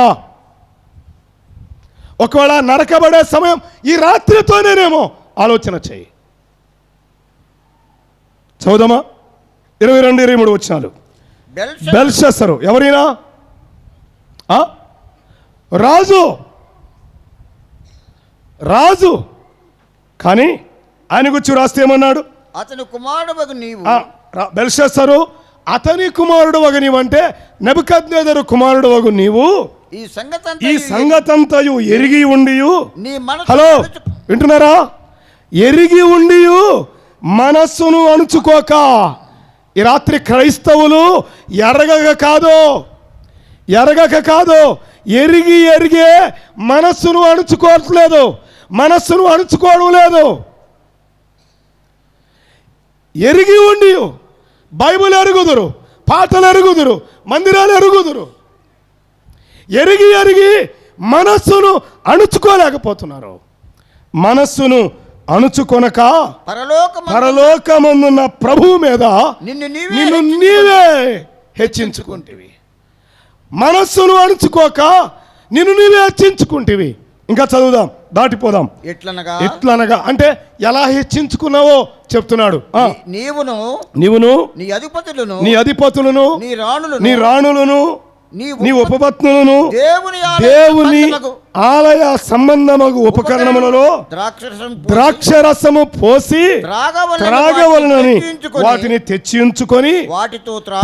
ఒకవేళ నరకబడే సమయం ఈ రాత్రితోనేనేమో ఆలోచన చేయి. చదువుదామా? 22, 23 వచనాలు. బెల్షస్సరు ఎవరైనా రాజు, రాజు కానీ ఆయన గురించి రాస్తే ఏమన్నాడు? అతని కుమారుడు నీవు. బెల్షస్సరు అతని కుమారుడు వగ నీవు అంటే నెబుకద్నెజరు కుమారుడు వగు నీవు ఈ సంగతంతయు ఎరిగి ఉండియు. హలో, వింటున్నారా? ఎరిగి ఉండియు మనస్సును అణుచుకోక. ఈ రాత్రి క్రైస్తవులు ఎరగక కాదు, ఎరిగే మనస్సును అణుచుకోవట్లేదు, మనస్సును అణుచుకోవడం లేదు. ఎరిగి ఉండి బైబిల్ ఎరుగుదురు, పాటలు ఎరుగుదురు, మందిరాలు ఎరుగుదురు. ఎరిగి మనస్సును అణుచుకోలేకపోతున్నారు. మనస్సును అణుచుకొనక పరలోకమందున్న ప్రభువు మీద నిన్ను నీవే హెచ్చించుకుంటేవి. మనస్సును అణుచుకోక నిన్ను నీవే హెచ్చించుకుంటేవి. ఇంకా చదువుదాం, దాటిపోదాం. ఎట్లనగా అంటే ఎలా హెచ్చించుకున్నావో చెప్తున్నాడు. నీవును నీ అధిపతులను నీ రాణులను నీ ఉపపత్నులను దేవుని ఆలయ సంబంధమగు ఉపకరణములలో ద్రాక్షరసము పోసి త్రాగవలనని వాటిని తెచ్చించుకొని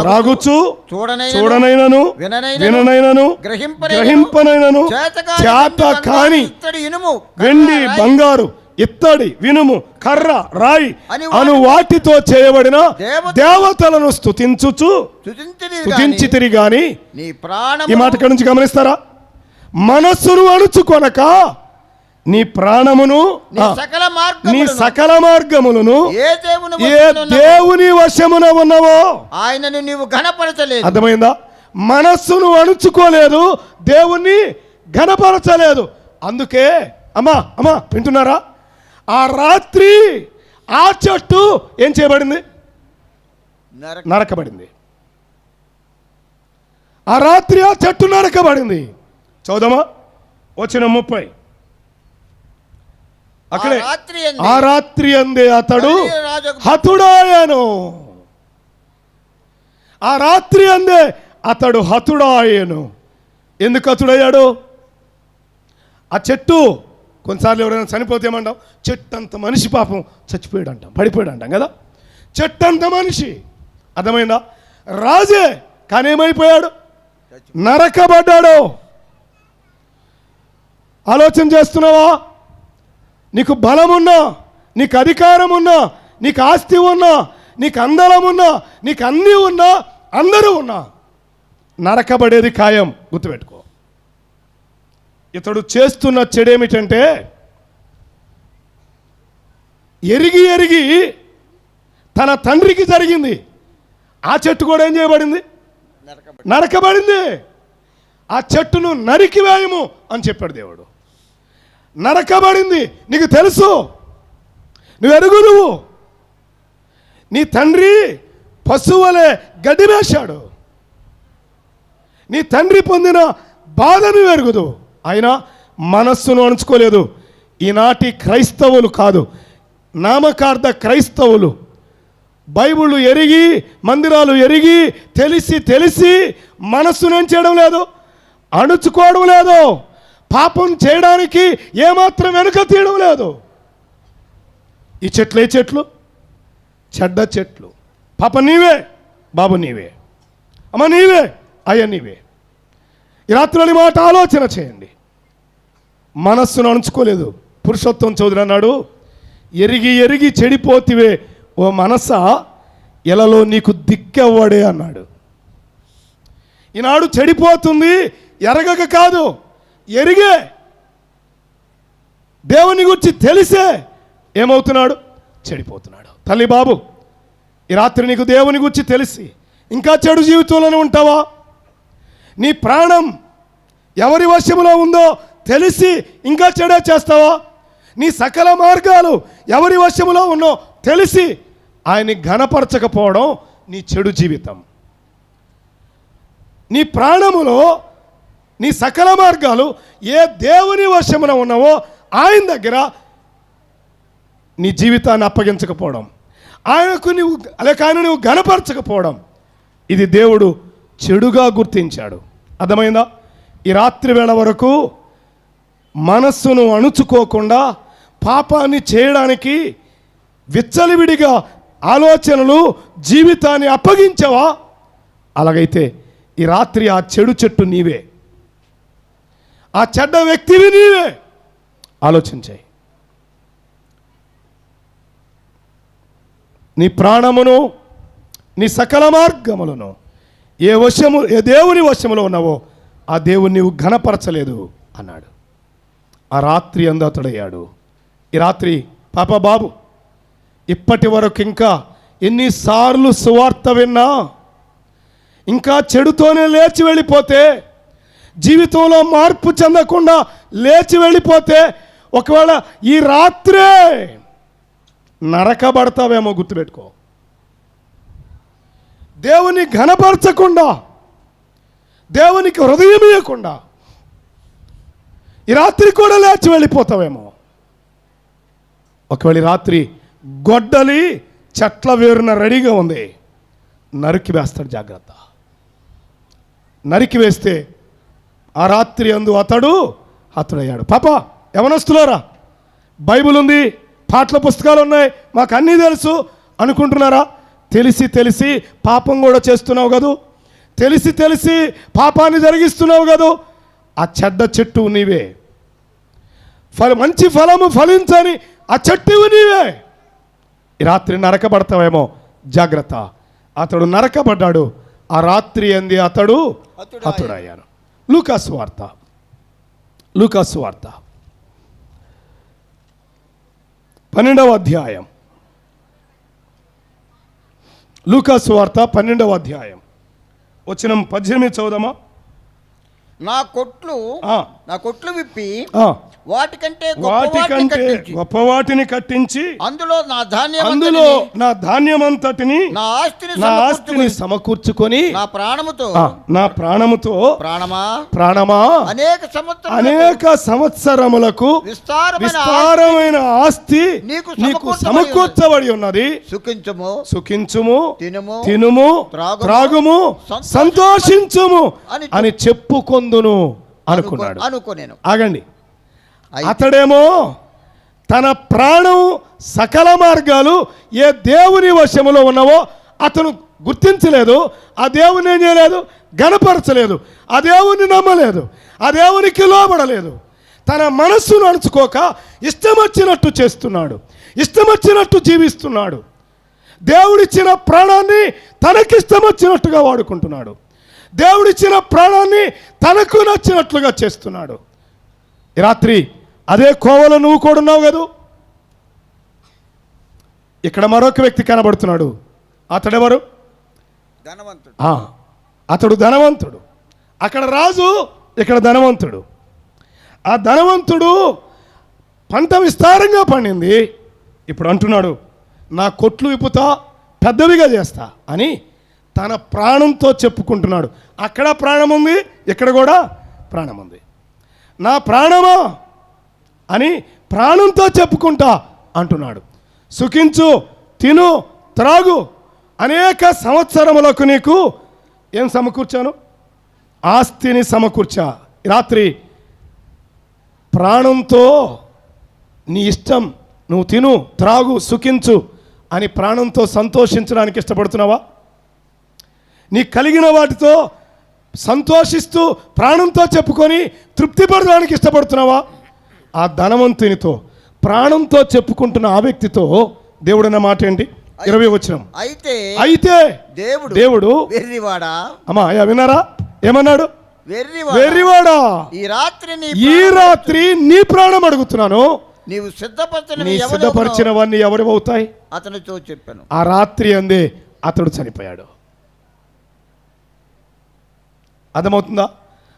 త్రాగుచు చూడనైనను విననైనను గ్రహింపనైనను చేత కాని వెండి బంగారు ఇత్తడి వినుము కర్ర రాయి అను వాటితో చేయబడిన దేవతలను స్తుతించితిరి గాని. ఈ మాట ఇక్కడ నుంచి గమనిస్తారా? మనస్సును అణుచుకొనక నీ ప్రాణమును నీ సకల మార్గములను ఏ దేవుని వశమున ఉన్నవో ఆయనను నీవు ఘనపరచలేదు. అర్థమైందా? మనస్సును అణుచుకోలేదు, దేవుణ్ణి ఘనపరచలేదు. అందుకే అమ్మా వింటున్నారా? ఆ రాత్రి ఆ చెట్టు ఏం చేయబడింది? నరకబడింది. ఆ రాత్రి ఆ చెట్టు నరకబడింది. చదువుదామా? వచనం 30. అక్కడే ఆ రాత్రి అందే అతడు హతుడాయను. ఆ రాత్రి అందే అతడు హతుడాయను. ఎందుకు హతుడయ్యాడు? ఆ చెట్టు కొన్నిసార్లు ఎవరైనా చనిపోతే ఏమంటాం? చెట్టు అంత మనిషి పాపం చచ్చిపోయాడు అంటాం, పడిపోయాడు అంటాం కదా. చెట్టు అంత మనిషి, అర్థమైందా? రాజే కానీ ఏమైపోయాడు? నరకబడ్డాడు. ఆలోచన చేస్తున్నావా? నీకు బలమున్నా, నీకు అధికారం ఉన్నా, నీకు ఆస్తి ఉన్నా, నీకు అందలం ఉన్నా, నీకు అన్నీ ఉన్నా, అందరూ ఉన్నా, నరకబడేది ఖాయం. గుర్తుపెట్టుకో. ఇతడు చేస్తున్న చెడేమిటంటే ఎరిగి తన తండ్రికి జరిగింది. ఆ చెట్టు కూడా ఏం చేయబడింది? నరకబడింది. ఆ చెట్టును నరికివేయము అని చెప్పాడు దేవుడు. నరకబడింది. నీకు తెలుసు, నువ్వు నీ తండ్రి పశువులే గడ్డి వేశాడు. నీ తండ్రి పొందిన బాధను ఎరుగుదు. ఆయన మనస్సును అణుచుకోలేదు. ఈనాటి క్రైస్తవులు కాదు, నామకార్థ క్రైస్తవులు బైబిల్ ఎరిగి, మందిరాలు ఎరిగి, తెలిసి మనస్సును ఏం చేయడం లేదు, అణుచుకోవడం లేదు, పాపం చేయడానికి ఏమాత్రం వెనుక తీయడం లేదు. ఈ చెట్లు ఏ చెట్లు? చెడ్డ చెట్లు. పాప నీవే, బాబు నీవే, అమ్మ నీవే, అయ్య నీవే. ఈ రాత్రులని మాట ఆలోచన చేయండి. మనస్సును అణుచుకోలేదు. పురుషోత్తం చౌదరి అన్నాడు, ఎరిగి చెడిపోతివే ఓ మనసా, ఎలలో నీకు దిక్కెవ్వడే అన్నాడు. ఈనాడు చెడిపోతుంది ఎరగక కాదు, ఎరిగే, దేవుని గురించి తెలిసే ఏమవుతున్నాడు? చెడిపోతున్నాడు. తల్లి బాబు, ఈ రాత్రి నీకు దేవుని గురించి తెలిసి ఇంకా చెడు జీవితంలోనే ఉంటావా? నీ ప్రాణం ఎవరి వశములో ఉందో తెలిసి ఇంకా చెడే చేస్తావా? నీ సకల మార్గాలు ఎవరి వశములో ఉన్నో తెలిసి ఆయన్ని ఘనపరచకపోవడం నీ చెడు జీవితం. నీ ప్రాణములో నీ సకల మార్గాలు ఏ దేవుని వశమున ఉన్నావో ఆయన దగ్గర నీ జీవితాన్ని అప్పగించకపోవడం, ఆయనకు నువ్వు ఘనపరచకపోవడం, ఇది దేవుడు చెడుగా గుర్తించాడు. అర్థమైందా? ఈ రాత్రి వేళ వరకు మనస్సును అణుచుకోకుండా పాపాన్ని చేయడానికి విచ్చలవిడిగా ఆలోచనలు, జీవితాన్ని అప్పగించవా? అలాగైతే ఈ రాత్రి ఆ చెడు చెట్టు నీవే, ఆ చెడ్డ వ్యక్తివి నీవే. ఆలోచించాయి. నీ ప్రాణమును, నీ సకల మార్గములను ఏ దేవుని వశములో ఉన్నావో ఆ దేవుని నీవు ఘనపరచలేదు అన్నాడు. ఆ రాత్రి అందు అతడయ్యాడు. ఈ రాత్రి పాప బాబు, ఇప్పటి వరకు ఇంకా ఎన్నిసార్లు సువార్త విన్నా ఇంకా చెడుతోనే లేచి వెళ్ళిపోతే, జీవితంలో మార్పు చెందకుండా లేచి వెళ్ళిపోతే, ఒకవేళ ఈ రాత్రే నరకబడతావేమో గుర్తుపెట్టుకో. దేవుని ఘనపరచకుండా, దేవునికి హృదయం ఇవ్వకుండా ఈ రాత్రి కూడా లేచి వెళ్ళిపోతావేమో. ఒకవేళ రాత్రి గొడ్డలి చెట్ల వేరున రెడీగా ఉంది, నరికి వేస్తాడు. జాగ్రత్త. నరికి వేస్తే ఆ రాత్రి అందు అతడయ్యాడు. పాప, యవనస్తులారా, బైబిల్ ఉంది, పాటల పుస్తకాలు ఉన్నాయి, మాకు అన్నీ తెలుసు అనుకుంటున్నారా? తెలిసి పాపం కూడా చేస్తున్నావు కదూ, తెలిసి పాపాన్ని జరిగిస్తున్నావు కదూ. ఆ చెడ్డ చెట్టు నీవే, మంచి ఫలము ఫలించని ఆ చెట్టు నీవే. ఈ రాత్రి నరకబడతావేమో, జాగ్రత్త. అతడు నరకబడ్డాడు. ఆ రాత్రి అంది అతడయ్యాను. లూకాసు వార్త 12వ అధ్యాయం. లూకాసు వార్త 12వ అధ్యాయం వచనం 18 చదువుదామా? నా కొట్లు విప్పి వాటికంటే గొప్ప వాటిని కట్టించి అందులో నా ధాన్యమంతటిని నా ఆస్తిని సమకూర్చుకొని నా ప్రాణముతో ప్రాణమా అనేక సంవత్సరములకు విస్తారమైన ఆస్తి నీకు సమకూర్చబడి ఉన్నది. సుఖించుము, తినుము, త్రాగుము, సంతోషించుము అని చెప్పుకొందును అనుకున్నాడు. ఆగండి. అతడేమో తన ప్రాణం, సకల మార్గాలు ఏ దేవుని వశములో ఉన్నావో అతను గుర్తించలేదు. ఆ దేవుని ఏం చేయలేదు? గణపరచలేదు. ఆ దేవుని నమ్మలేదు. ఆ దేవునికి లోబడలేదు. తన మనస్సును అణుచుకోక ఇష్టం వచ్చినట్టు చేస్తున్నాడు, ఇష్టం వచ్చినట్టు జీవిస్తున్నాడు. దేవుడిచ్చిన ప్రాణాన్ని తనకిష్టం వచ్చినట్టుగా వాడుకుంటున్నాడు. దేవుడిచ్చిన ప్రాణాన్ని తనకు నచ్చినట్లుగా చేస్తున్నాడు. ఈ రాత్రి అదే కోవలో నువ్వు కూడా ఉన్నావు కదూ. ఇక్కడ మరొక వ్యక్తి కనబడుతున్నాడు. అతడెవరు? ధనవంతుడు. అతడు ధనవంతుడు. అక్కడ రాజు, ఇక్కడ ధనవంతుడు. ఆ ధనవంతుడు పంట విస్తారంగా పండింది. ఇప్పుడు అంటున్నాడు, నా కొట్లు విప్పుతా, పెద్దవిగా చేస్తా అని తన ప్రాణంతో చెప్పుకుంటున్నాడు. అక్కడ ప్రాణం ఉంది, ఇక్కడ కూడా ప్రాణం ఉంది. నా ప్రాణమా అని ప్రాణంతో చెప్పుకుంటా అంటున్నాడు. సుఖించు, తిను, త్రాగు, అనేక సంవత్సరములకు నీకు ఏం సమకూర్చాను? ఆస్తిని సమకూర్చా. రాత్రి ప్రాణంతో నీ ఇష్టం, నువ్వు తిను, త్రాగు, సుఖించు అని ప్రాణంతో సంతోషించడానికి ఇష్టపడుతున్నావా? నీ కలిగిన వాటితో సంతోషిస్తూ ప్రాణంతో చెప్పుకొని తృప్తి పడడానికి ఇష్టపడుతున్నావా? ఆ ధనవంతునితో ప్రాణంతో చెప్పుకుంటున్న ఆ వ్యక్తితో దేవుడు అన్న మాట ఏంటి? 20వ వచనం. అయితే దేవుడు వెర్రివాడా, అమ్మా అయ్యా విన్నారా? ఏమన్నాడు? వెర్రివాడా, ఈ రాత్రి నీ ప్రాణం అడుగుతున్నాను, నీవు సిద్ధపరిచినవన్నీ ఎవరివవుతాయి? అతనితో చెప్పాను. ఆ రాత్రి అందే అతడు చనిపోయాడు. అర్థమవుతుందా?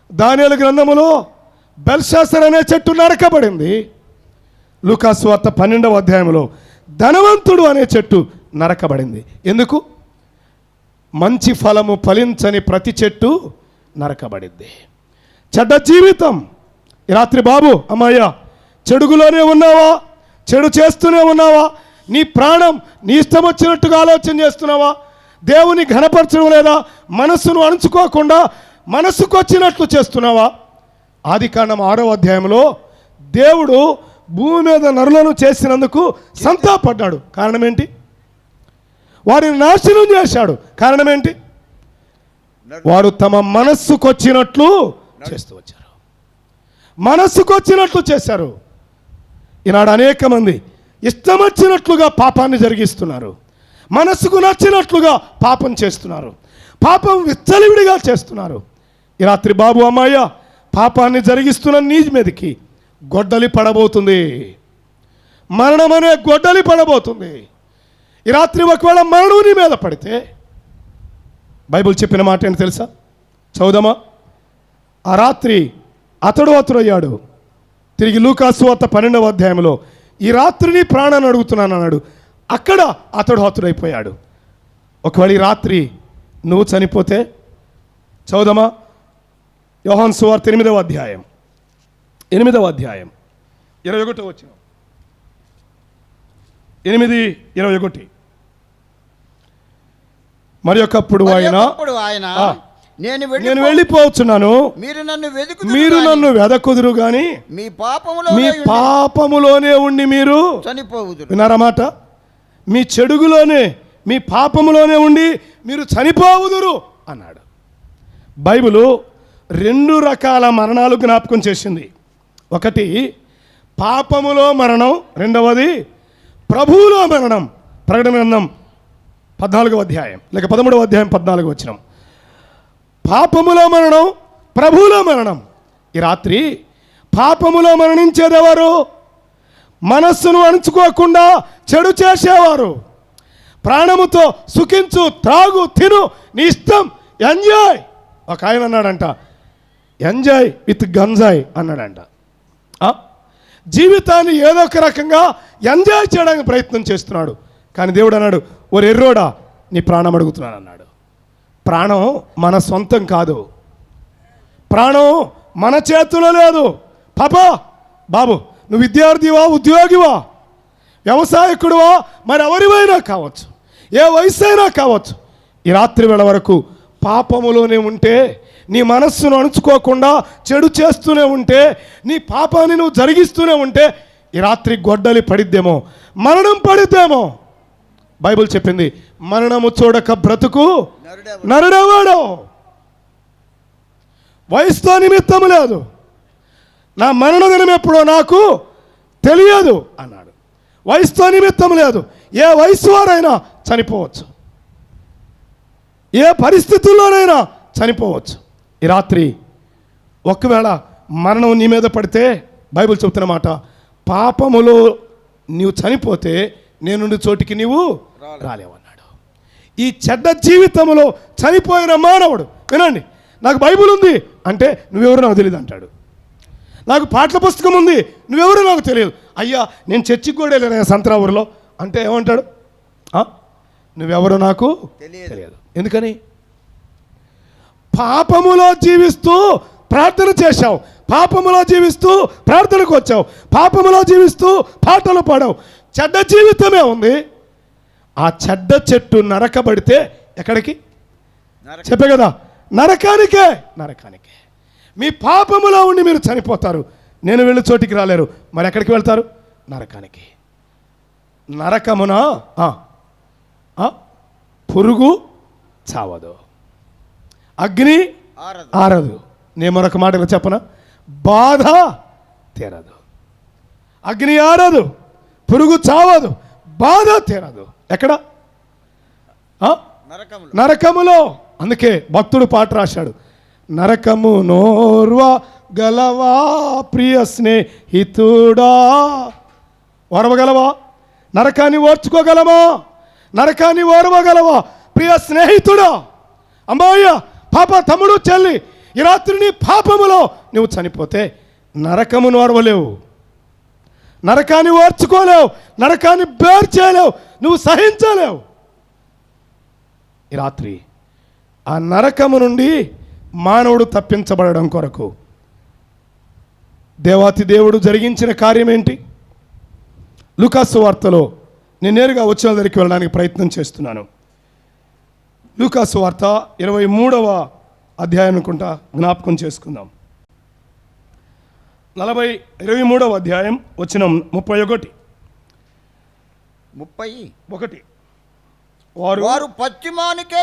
దానియేలు గ్రంథములో బెల్షాసర్ అనే చెట్టు నరకబడింది. లూకాసు వార్త 12వ అధ్యాయంలో ధనవంతుడు అనే చెట్టు నరకబడింది. ఎందుకు? మంచి ఫలము ఫలించని ప్రతి చెట్టు నరకబడింది. చెడ్డ జీవితం. ఈ రాత్రి బాబు, అమ్మాయ్య, చెడుగులోనే ఉన్నావా? చెడు చేస్తూనే ఉన్నావా? నీ ప్రాణం నీ ఇష్టం వచ్చినట్టుగా ఆలోచన చేస్తున్నావా? దేవుని ఘనపరచడం లేదా? మనస్సును అణుచుకోకుండా మనస్సుకు వచ్చినట్లు చేస్తున్నావా? ఆదికాండం 6వ అధ్యాయంలో దేవుడు భూమి మీద నరులను చేసినందుకు సంతాపడ్డాడు. కారణం ఏంటి? వారిని నాశనం చేశాడు. కారణం ఏంటి? వారు తమ మనస్సుకు వచ్చినట్లు చేస్తూ వచ్చారు. మనస్సుకు వచ్చినట్లు చేశారు. ఈనాడు అనేక మంది ఇష్టం వచ్చినట్లుగా పాపాన్ని జరిగిస్తున్నారు. మనస్సుకు నచ్చినట్లుగా పాపం చేస్తున్నారు. పాపం విచ్చలవిడిగా చేస్తున్నారు. ఈ రాత్రి బాబు, అమ్మాయ్య, పాపాన్ని జరిగిస్తున్న నీ మీదకి గొడ్డలి పడబోతుంది. మరణం అనే గొడ్డలి పడబోతుంది. ఈ రాత్రి ఒకవేళ మరణం నీ మీద పడితే బైబిల్ చెప్పిన మాట ఏంటి తెలుసా? చదువుదామా? ఆ రాత్రి అతడు అయ్యాడు. తిరిగి లూకాసు వార్త 12వ అధ్యాయంలో ఈ రాత్రి నీ ప్రాణాన్ని అడుగుతున్నాను అన్నాడు. అక్కడ అతడు హతుడైపోయాడు. ఒకవేళ ఈ రాత్రి నువ్వు చనిపోతే చదువుదామా? యోహాను సువార్త 8వ అధ్యాయం 21వ వచనం. 8:21. మరి ఒకప్పుడు ఆయన నేను వెళ్ళిపోవచ్చున్నాను, మీరు నన్ను వెదకుదురు గాని మీ పాపములోనే ఉండి మీరు చనిపోవుదురు. విన్నారన్నమాట? మీ చెడుగులోనే, మీ పాపములోనే ఉండి మీరు చనిపోవుదురు అన్నాడు. బైబిలు 2 రకాల మరణాలు జ్ఞాపకం చేసింది. ఒకటి పాపములో మరణం, రెండవది ప్రభువులో మరణం. ప్రకటన గ్రంథం 14వ అధ్యాయం లేక 13వ అధ్యాయం 14వ వచనం. పాపములో మరణం, ప్రభువులో మరణం. ఈ రాత్రి పాపములో మరణించేదెవరు? మనస్సును అణుచుకోకుండా చెడు చేసేవారు. ప్రాణముతో సుఖించు, త్రాగు, తిను, నీ ఇష్టం, ఎంజాయ్. ఒక ఆయన అన్నాడంట, ఎంజాయ్ విత్ గంజాయ్ అన్నాడంట. జీవితాన్ని ఏదో ఒక రకంగా ఎంజాయ్ చేయడానికి ప్రయత్నం చేస్తున్నాడు. కానీ దేవుడు అన్నాడు, ఓ ఎర్రోడా, నీ ప్రాణం అడుగుతున్నాను అన్నాడు. ప్రాణం మన సొంతం కాదు. ప్రాణం మన చేతిలో లేదు. పాపా, బాబు, నువ్వు విద్యార్థివా, ఉద్యోగివా, వ్యవసాయకుడువా, మరి ఎవరివైనా కావచ్చు, ఏ వయసు అయినా కావచ్చు, ఈ రాత్రి వేళ వరకు పాపములోనే ఉంటే, నీ మనస్సును అణుచుకోకుండా చెడు చేస్తూనే ఉంటే, నీ పాపాన్ని నువ్వు జరిగిస్తూనే ఉంటే, ఈ రాత్రి గొడ్డలి పడిద్దేమో, మరణం పడిద్దేమో. బైబిల్ చెప్పింది, మరణము చూడక బ్రతుకు నరుడెవాడో. వయసుతో నిమిత్తము లేదు, నా మరణ దినం ఎప్పుడో నాకు తెలియదు అన్నాడు. వయసుతో నిమిత్తం లేదు. ఏ వయసు వారైనా చనిపోవచ్చు, ఏ పరిస్థితుల్లోనైనా చనిపోవచ్చు. ఈ రాత్రి ఒకవేళ మరణం నీ మీద పడితే బైబిల్ చెబుతున్న మాట, పాపములో నీవు చనిపోతే నేనుండి చోటికి నీవు రాలేవన్నాడు. ఈ చెడ్డ జీవితంలో చనిపోయిన మానవుడు, వినండి, నాకు బైబిల్ ఉంది అంటే నువ్వెవరో నాకు తెలియదు అంటాడు. నాకు పాటల పుస్తకం ఉంది, నువ్వెవరో నాకు తెలియదు. అయ్యా, నేను చర్చికి కూడా వెళ్ళాను సంతరావురిలో అంటే ఏమంటాడు? నువ్వెవరో నాకు తెలియదు. ఎందుకని? పాపములో జీవిస్తూ ప్రార్థన చేశావు, పాపములో జీవిస్తూ ప్రార్థనకు వచ్చావు, పాపములో జీవిస్తూ పాటలు పాడావు, చెడ్డ జీవితమే ఉంది. ఆ చెడ్డ చెట్టు నరకబడితే ఎక్కడికి? చెప్పే కదా, నరకానికే. నరకానికే. మీ పాపములో ఉండి మీరు చనిపోతారు. నేను వెళ్ళే చోటికి రాలేరు. మరి ఎక్కడికి వెళ్తారు? నరకానికి. నరకమున పురుగు చావదు, అగ్ని ఆరదు. నేను మరొక మాటలు చెప్పనా, బాధ తీరదు. అగ్ని ఆరదు, పురుగు చావదు, బాధ తీరదు. ఎక్కడ? నరకములో. అందుకే భక్తుడు పాట రాశాడు, నరకము నోర్వా గలవా ప్రియ స్నేహితుడా. ఓర్వగలవా? నరకాన్ని ఓర్చుకోగలవా? నరకాన్ని ఓర్వగలవా ప్రియ స్నేహితుడా? అమ్మాయ్య, పాప, తమ్ముడు, చెల్లి, ఈ రాత్రి నీ పాపములో నువ్వు చనిపోతే నరకమును ఓర్వలేవు, నరకాన్ని ఓర్చుకోలేవు, నరకాన్ని బేర్ చేయలేవు, నువ్వు సహించలేవు. ఈ రాత్రి ఆ నరకము నుండి మానవుడు తప్పించబడడం కొరకు దేవాతి దేవుడు జరిగించిన కార్యం ఏంటి? లూకాసు వార్తలో నేను నేరుగా వచ్చిన దగ్గరికి వెళ్ళడానికి ప్రయత్నం చేస్తున్నాను. లూకాసు వార్త 23వ అధ్యాయం అనుకుంటా, జ్ఞాపకం చేసుకుందాం. 23వ అధ్యాయం వచ్చిన 31. వారు పశ్చిమానుకే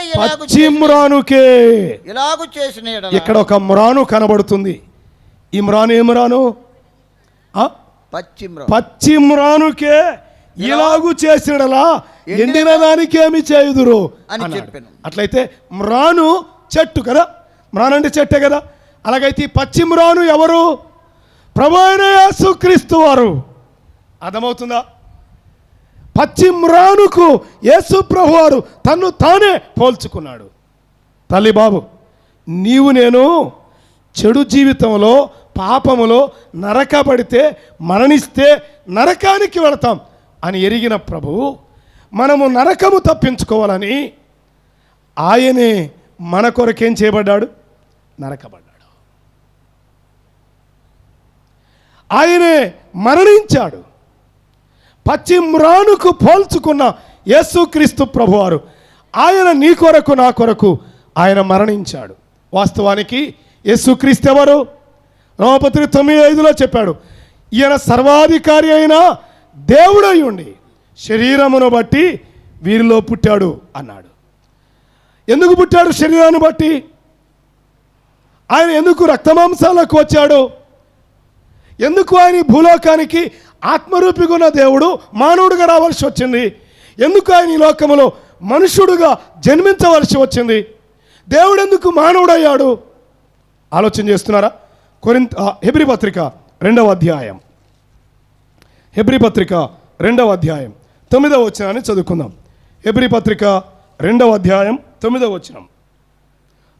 ఇలాగు చేసిన ఇక్కడ ఒక మ్రాను కనబడుతుంది. ఈ మ్రాను ఏ మ్రాను? పచ్చి మ్రానుకే ఇలాగు చేసినలా ఎండిన దానికి ఏమి చేయుదురు అని చెప్పాను. అట్లయితే మ్రాను చెట్టు కదా, మ్రాను అంటే చెట్టే కదా. అలాగైతే ఈ పచ్చి మ్రాను ఎవరు? ప్రభు అయిన యేసుక్రీస్తు వారు. అర్థమవుతుందా? పచ్చి మ్రానుకు యేసు ప్రభు వారు తన్ను తానే పోల్చుకున్నాడు. తల్లి బాబు, నీవు నేను చెడు జీవితంలో పాపములో నరకబడితే మరణిస్తే నరకానికి వెళతాం అని ఎరిగిన ప్రభువు మనము నరకము తప్పించుకోవాలని ఆయనే మన కొరకేం చేయబడ్డాడు? నరకబడ్డాడు. ఆయనే మరణించాడు. పచ్చి మ్రానుకు పోల్చుకున్న యేసుక్రీస్తు ప్రభువారు ఆయన నీ కొరకు నా కొరకు ఆయన మరణించాడు. వాస్తవానికి యేసుక్రీస్తు ఎవరు? రోమపత్రిక 9:5లో చెప్పాడు, ఈయన సర్వాధికారి అయిన దేవుడై ఉండి శరీరమును బట్టి వీరిలో పుట్టాడు అన్నాడు. ఎందుకు పుట్టాడు? శరీరాన్ని బట్టి. ఆయన ఎందుకు రక్తమాంసాలకు వచ్చాడు? ఎందుకు ఆయన భూలోకానికి ఆత్మరూపిగా ఉన్న దేవుడు మానవుడిగా రావాల్సి వచ్చింది? ఎందుకు ఆయన ఈ లోకములో మనుషుడుగా జన్మించవలసి వచ్చింది? దేవుడు ఎందుకు మానవుడయ్యాడు? ఆలోచన చేస్తున్నారా? హెబ్రీ పత్రిక 2వ అధ్యాయం, హెబ్రీ పత్రిక 2వ అధ్యాయం 9వ వచనాన్ని చదువుకుందాం. హెబ్రీ పత్రిక 2వ అధ్యాయం 9వ వచనం.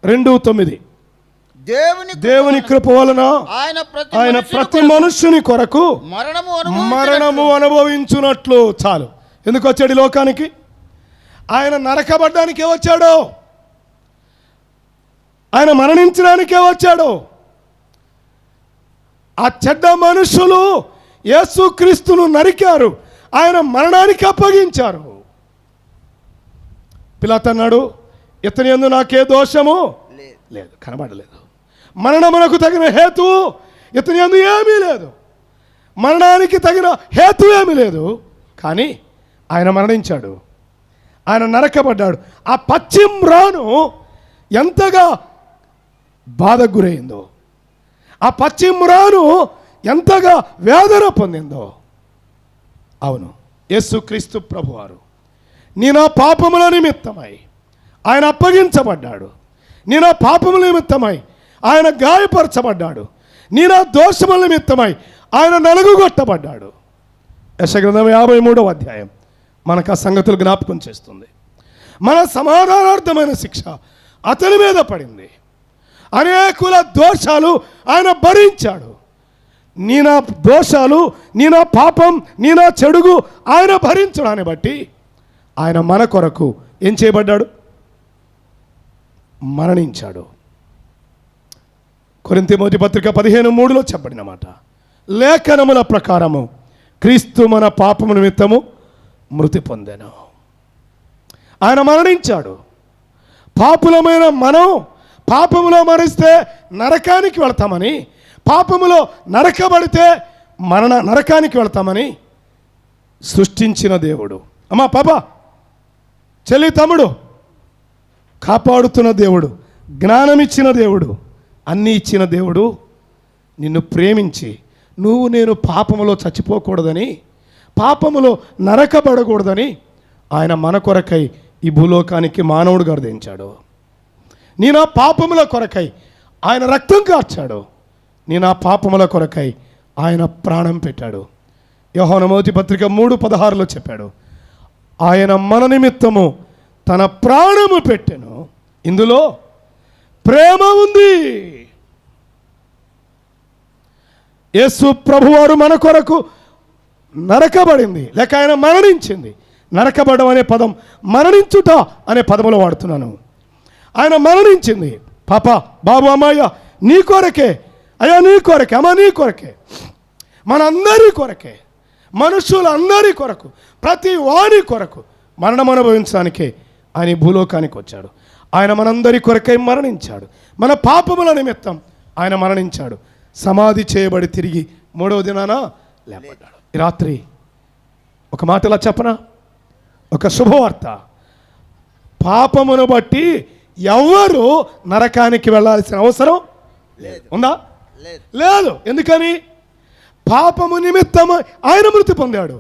2:9. దేవుని కృప వలన ఆయన ప్రతి మనుష్యుని కొరకు మరణము అనుభవించున్నట్లు. చాలు. ఎందుకు వచ్చాడు ఈ లోకానికి? ఆయన నరకబడ్డానికే వచ్చాడు, ఆయన మరణించడానికే వచ్చాడు. ఆ చెడ్డ మనుషులు యేసుక్రీస్తును నరికారు, ఆయన మరణానికి అప్పగించారు. పిలాతు అన్నాడు, ఇతని యందు నాకే దోషము లేదు, కనబడలేదు. మరణమునకు తగిన హేతువు ఇతని యందు ఏమీ లేదు, మరణానికి తగిన హేతు ఏమీ లేదు. కానీ ఆయన మరణించాడు, ఆయన నరకబడ్డాడు. ఆ పచ్చి మ్రాను ఎంతగా బాధకు గురైందో, ఆ పచ్చి మ్రాను ఎంతగా వేదన పొందిందో. అవును, యేసుక్రీస్తు ప్రభువారు నీ నా పాపముల నిమిత్తమై ఆయన అప్పగించబడ్డాడు, నీ నా పాపముల నిమిత్తమై ఆయన గాయపరచబడ్డాడు, నీ నా దోషముల నిమిత్తమై ఆయన నలుగుగొట్టబడ్డాడు. యెషయా 53వ అధ్యాయం మనకు ఆ సంగతులు జ్ఞాపకం చేస్తుంది. మన సమాధానార్థమైన శిక్ష అతని మీద పడింది, అనేకుల దోషాలు ఆయన భరించాడు. నీ నా దోషాలు, నీ నా పాపం, నీ నా చెడుగు ఆయన భరించడాన్ని బట్టి ఆయన మన కొరకు ఏం చేయబడ్డాడు? మరణించాడు. కొరింథీ మొదటి పత్రిక 15:3 చెప్పబడిన మాట, లేఖనముల ప్రకారము క్రీస్తు మన పాపము నిమిత్తము మృతి పొందెను. ఆయన మరణించాడు. పాపులమైన మనం పాపములో మరిస్తే నరకానికి వెళ్తామని, పాపములో నరకబడితే నరకానికి వెళ్తామని సృష్టించిన దేవుడు, అమ్మా పాప చెల్లి తమ్ముడు, కాపాడుతున్న దేవుడు, జ్ఞానం ఇచ్చిన దేవుడు, అన్నీ ఇచ్చిన దేవుడు నిన్ను ప్రేమించి నువ్వు నేను పాపములో చచ్చిపోకూడదని, పాపములో నరకబడకూడదని ఆయన మన కొరకై ఈ భూలోకానికి మానవుడుగా దించాడు. నీ నా పాపముల కొరకై ఆయన రక్తం కార్చాడు. నీ నా పాపముల కొరకై ఆయన ప్రాణం పెట్టాడు. యోహాను మొదటి పత్రిక 3:16 చెప్పాడు, ఆయన మన నిమిత్తము తన ప్రాణము పెట్టెను. ఇందులో ప్రేమ ఉంది. యేసు ప్రభువారు మన కొరకు నరకబడింది, లేక ఆయన మరణించింది. నరకబడం అనే పదం మరణించుట అనే పదములో వాడుతున్నాను. ఆయన మరణించింది. పాప బాబు అమ్మాయ్య నీ కొరకే, అయ్యా నీ కొరకే, అమ్మ నీ కొరకే, మనందరి కొరకే, మనుషులందరి కొరకు, ప్రతి వాడి కొరకు మరణం అనుభవించడానికే ఆయన ఈ భూలోకానికి వచ్చాడు. ఆయన మనందరి కొరకై మరణించాడు. మన పాపముల నిమిత్తం ఆయన మరణించాడు. సమాధి చేయబడి తిరిగి 3వ దినాన లేపడ్డాడు. ఈ రాత్రి ఒక మాట ఇలా చెప్పనా, ఒక శుభవార్త. పాపమును బట్టి ఎవరు నరకానికి వెళ్ళాల్సిన అవసరం ఉందా? లేదు. ఎందుకని? పాపము నిమిత్తము ఆయన మృతి పొందాడు,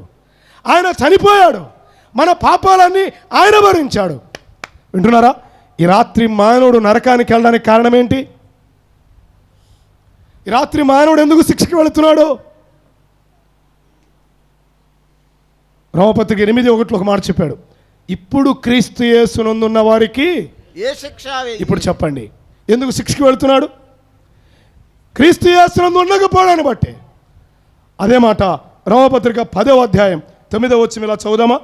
ఆయన చనిపోయాడు, మన పాపాలన్నీ ఆయన భరించాడు. వింటున్నారా? ఈ రాత్రి మానవుడు నరకానికి వెళ్ళడానికి కారణం ఏంటి? ఈ రాత్రి మానవుడు ఎందుకు శిక్షకి వెళుతున్నాడు? రోమపత్రిక 8:1 ఒక మాట చెప్పాడు, ఇప్పుడు క్రీస్తు యేసునందున్న వారికి ఏ శిక్ష? ఇప్పుడు చెప్పండి, ఎందుకు శిక్షకి వెళుతున్నాడు? క్రీస్తు యేసునందు ఉండకపోవడాన్ని బట్టి. అదే మాట రోమపత్రిక 10వ అధ్యాయం 9వ వచనం ఇలా చదువుదామా?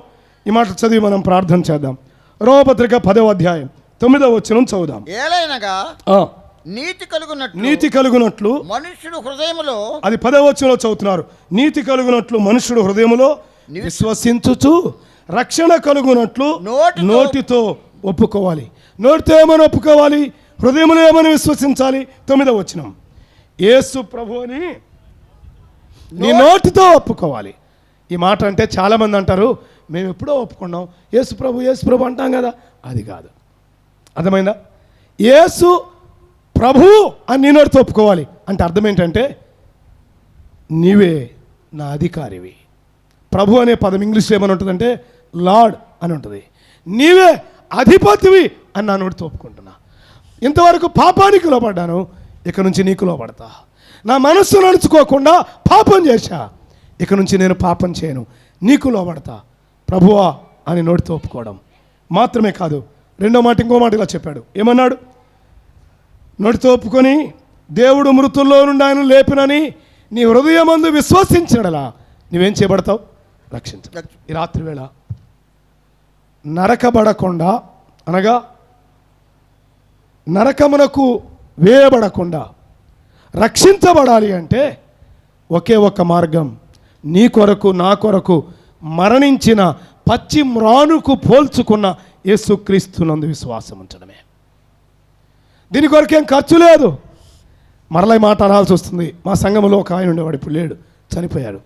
ఈ మాట చదివి మనం ప్రార్థన చేద్దాం. రోమపత్రిక 10వ అధ్యాయం 9వ వచనం చదువుదాం. ఏలైనగా నీతి కలుగునట్లు మనుష్యుడు హృదయములో, అది 10వ వచనంలో చదువుతున్నారు, నీతి కలుగునట్లు మనుష్యుడు హృదయములో విశ్వసించుచు రక్షణ కలుగునట్లు నోటితో ఒప్పుకోవాలి. నోటితో ఏమని ఒప్పుకోవాలి? హృదయంలో ఏమని విశ్వసించాలి? 9వ వచనం, యేసు ప్రభు అని నీ నోటితో ఒప్పుకోవాలి. ఈ మాట అంటే చాలామంది అంటారు, మేము ఎప్పుడో ఒప్పుకున్నాం, యేసు ప్రభు అంటాం కదా. అది కాదు, అర్థమైందా? యేసు ప్రభు అని నీ నోటితో ఒప్పుకోవాలి అంటే అర్థం ఏంటంటే నీవే నా అధికారివి. ప్రభు అనే పదం ఇంగ్లీష్లో ఏమని ఉంటుందంటే లార్డ్ అని ఉంటుంది. నీవే అధిపతివి అని నా నోటితో ఒప్పుకుంటున్నా. ఇంతవరకు పాపానికి లోపడ్డాను, ఇక నుంచి నీకు లోపడతా. నా మనస్సు నడుచుకోకుండా పాపం చేశా, ఇక నుంచి నేను పాపం చేయను, నీకు లోబడతా ప్రభువా అని నోటితో ఒప్పుకోవడం మాత్రమే కాదు. రెండో మాట, ఇంకో మాట ఇలా చెప్పాడు. ఏమన్నాడు? నోటితో ఒప్పుకొని దేవుడు మృతుల్లో నుండి ఆయన లేపినని నీ హృదయమందు విశ్వసించడలా నువ్వేం చేయబడతావు? రక్షించ. ఈ రాత్రి వేళ నరకబడకుండా, అనగా నరకమునకు వేయబడకుండా రక్షించబడాలి అంటే ఒకే ఒక్క మార్గం, నీ కొరకు నా కొరకు మరణించిన పచ్చి మ్రానుకు పోల్చుకున్న యేసుక్రీస్తునందు విశ్వాసం ఉంచడమే. దీని కొరకేం ఖర్చు లేదు. మరలా ఈ మాట అనాల్సి వస్తుంది. మా సంఘంలో ఒక ఆయన ఉండేవాడు, ఇప్పుడు లేడు, చనిపోయాడు.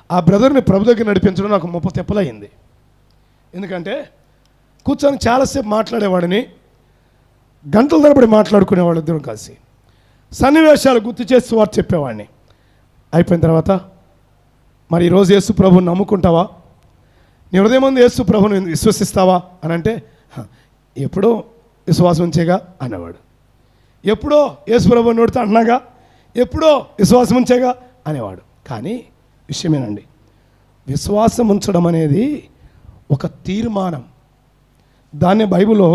ఆ బ్రదర్ని ప్రభు దగ్గర నడిపించడం నాకు 30 తెప్పలయ్యింది. ఎందుకంటే కూర్చొని చాలాసేపు మాట్లాడేవాడిని, గంటల తరబడి మాట్లాడుకునేవాడు, ఇద్దరం కలిసి సన్నివేశాలు గుర్తు చేసి వారు చెప్పేవాడిని. అయిపోయిన తర్వాత, మరి ఈరోజు యేసు ప్రభుని నమ్ముకుంటావా? నీ హృదయం ముందు యేసు ప్రభుని విశ్వసిస్తావా అని అంటే, ఎప్పుడో విశ్వాసం ఉంచేగా అనేవాడు. ఎప్పుడో యేసు ప్రభుని నోడితే అంటున్నాగా, ఎప్పుడో విశ్వాసం ఉంచేగా అనేవాడు. కానీ విషయమేనండి, విశ్వాసం ఉంచడం అనేది ఒక తీర్మానం. దాన్ని బైబిల్లో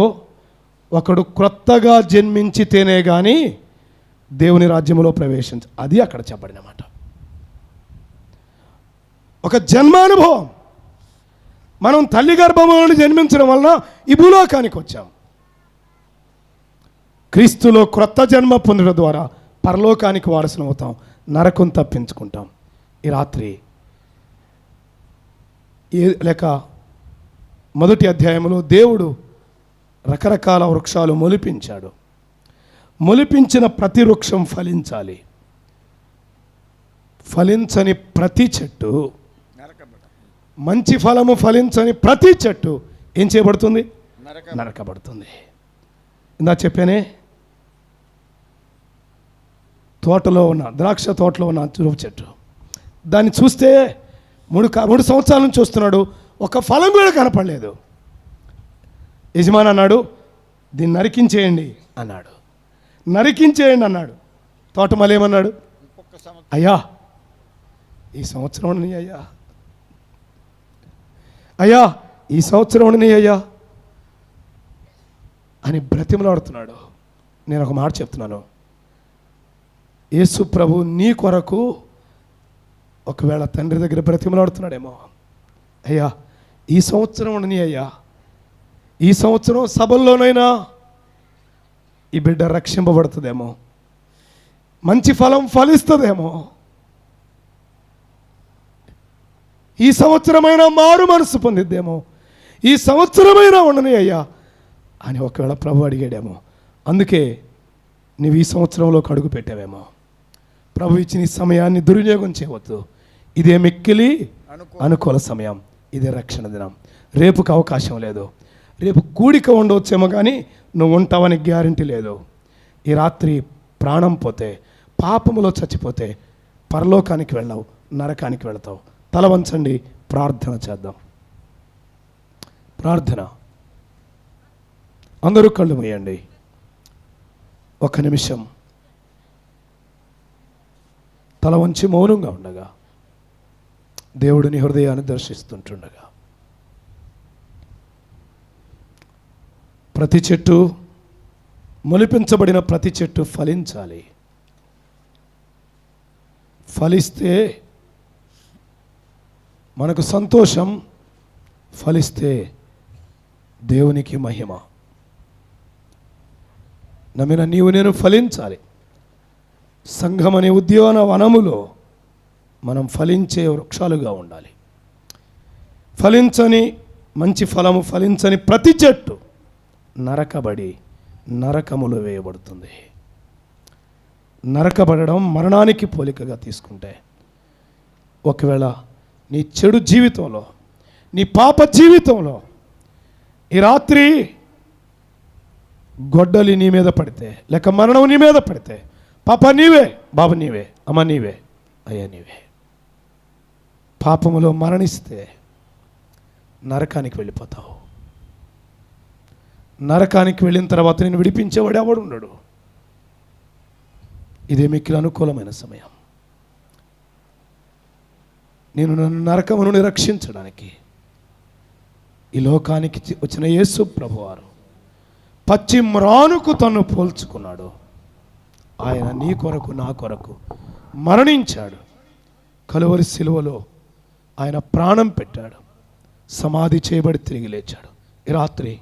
ఒకడు క్రొత్తగా జన్మించితేనే కానీ దేవుని రాజ్యంలో ప్రవేశించ, అది అక్కడ చెప్పబడిన మాట. ఒక జన్మానుభవం. మనం తల్లి గర్భంలో జన్మించడం వలన ఈ భూలోకానికి వచ్చాం. క్రీస్తులో క్రొత్త జన్మ పొందడం ద్వారా పరలోకానికి వారసులం అవుతాం, నరకం తప్పించుకుంటాం. ఈ రాత్రి లేక మొదటి అధ్యాయంలో దేవుడు రకరకాల వృక్షాలు మొలిపించాడు. మొలిపించిన ప్రతి వృక్షం ఫలించాలి. ఫలించని ప్రతి చెట్టు, మంచి ఫలము ఫలించని ప్రతి చెట్టు ఏం చేయబడుతుంది? నరకబడుతుంది. ఇందా చెప్పానే, తోటలో ఉన్న ద్రాక్ష తోటలో ఉన్న తురుపు చెట్టు, దాన్ని చూస్తే 3 సంవత్సరాల నుంచి చూస్తున్నాడు, ఒక ఫలం కూడా కనపడలేదు. యజమాని అన్నాడు, దీన్ని నరికించేయండి అన్నాడు. నరికించేయండి అన్నాడు. తోటమాలి ఏమన్నాడు? అయ్యా ఈ సంవత్సరం ఉండని అయ్యా, అయ్యా ఈ సంవత్సరం ఉండని అయ్యా అని బ్రతిమలాడుతున్నాడు. నేను ఒక మాట చెప్తున్నాను, యేసు ప్రభు నీ కొరకు ఒకవేళ తండ్రి దగ్గర బ్రతిమలాడుతున్నాడేమో, అయ్యా ఈ సంవత్సరం ఉండని అయ్యా, ఈ సంవత్సరం సభల్లోనైనా ఈ బిడ్డ రక్షింపబడుతుందేమో, మంచి ఫలం ఫలిస్తుందేమో, ఈ సంవత్సరమైనా మారు మనసు పొందిద్దేమో, ఈ సంవత్సరమైనా ఉండని అయ్యా అని ఒకవేళ ప్రభు అడిగాడేమో. అందుకే నువ్వు ఈ సంవత్సరంలోకి అడుగు పెట్టావేమో. ప్రభు ఇచ్చిన ఈ సమయాన్ని దుర్వినియోగం చేయవద్దు. ఇదే మిక్కిలి అనుకూల సమయం, ఇదే రక్షణ దినం. రేపుకి అవకాశం లేదు. రేపు కూడిక ఉండవచ్చేమో కానీ నువ్వు ఉంటావని గ్యారంటీ లేదు. ఈ రాత్రి ప్రాణం పోతే, పాపములో చచ్చిపోతే పరలోకానికి వెళ్ళావు, నరకానికి వెళతావు. తల వంచండి, ప్రార్థన చేద్దాం. ప్రార్థన. అందరూ కళ్ళు మూయండి. 1 నిమిషం తల వంచి మౌనంగా ఉండగా, దేవుడిని హృదయాన్ని దర్శిస్తుంటుండగా, ప్రతి చెట్టు, మొలిపించబడిన ప్రతి చెట్టు ఫలించాలి. ఫలిస్తే మనకు సంతోషం, ఫలిస్తే దేవునికి మహిమ. నమ్మిన నీవు నేను ఫలించాలి. సంఘం అనే ఉద్యాన వనములో మనం ఫలించే వృక్షాలుగా ఉండాలి. ఫలించని మంచి ఫలము ఫలించని ప్రతి చెట్టు నరకబడి నరకములో వేయబడుతుంది. నరకబడడం మరణానికి పోలికగా తీసుకుంటే, ఒకవేళ నీ చెడు జీవితంలో, నీ పాప జీవితంలో ఈ రాత్రి గొడ్డలి నీ మీద పడితే, లేక మరణం నీ మీద పడితే, పాప నీవే, బాబు నీవే, అమ్మ నీవే, అయ్యా నీవే, పాపములో మరణిస్తే నరకానికి వెళ్ళిపోతావు. నరకానికి వెళ్ళిన తర్వాత నేను విడిపించేవాడు ఎవడు ఉండడు. ఇదే మిక్కిలి అనుకూలమైన సమయం. నేను నన్ను నరకము నుండి రక్షించడానికి ఈ లోకానికి వచ్చిన యేసు ప్రభువారు పచ్చి మ్రానుకు తను పోల్చుకున్నాడు. ఆయన నీ కొరకు నా కొరకు మరణించాడు. కలువరి సిలువలో ఆయన ప్రాణం పెట్టాడు. సమాధి చేయబడి తిరిగి లేచాడు. ఈ రాత్రి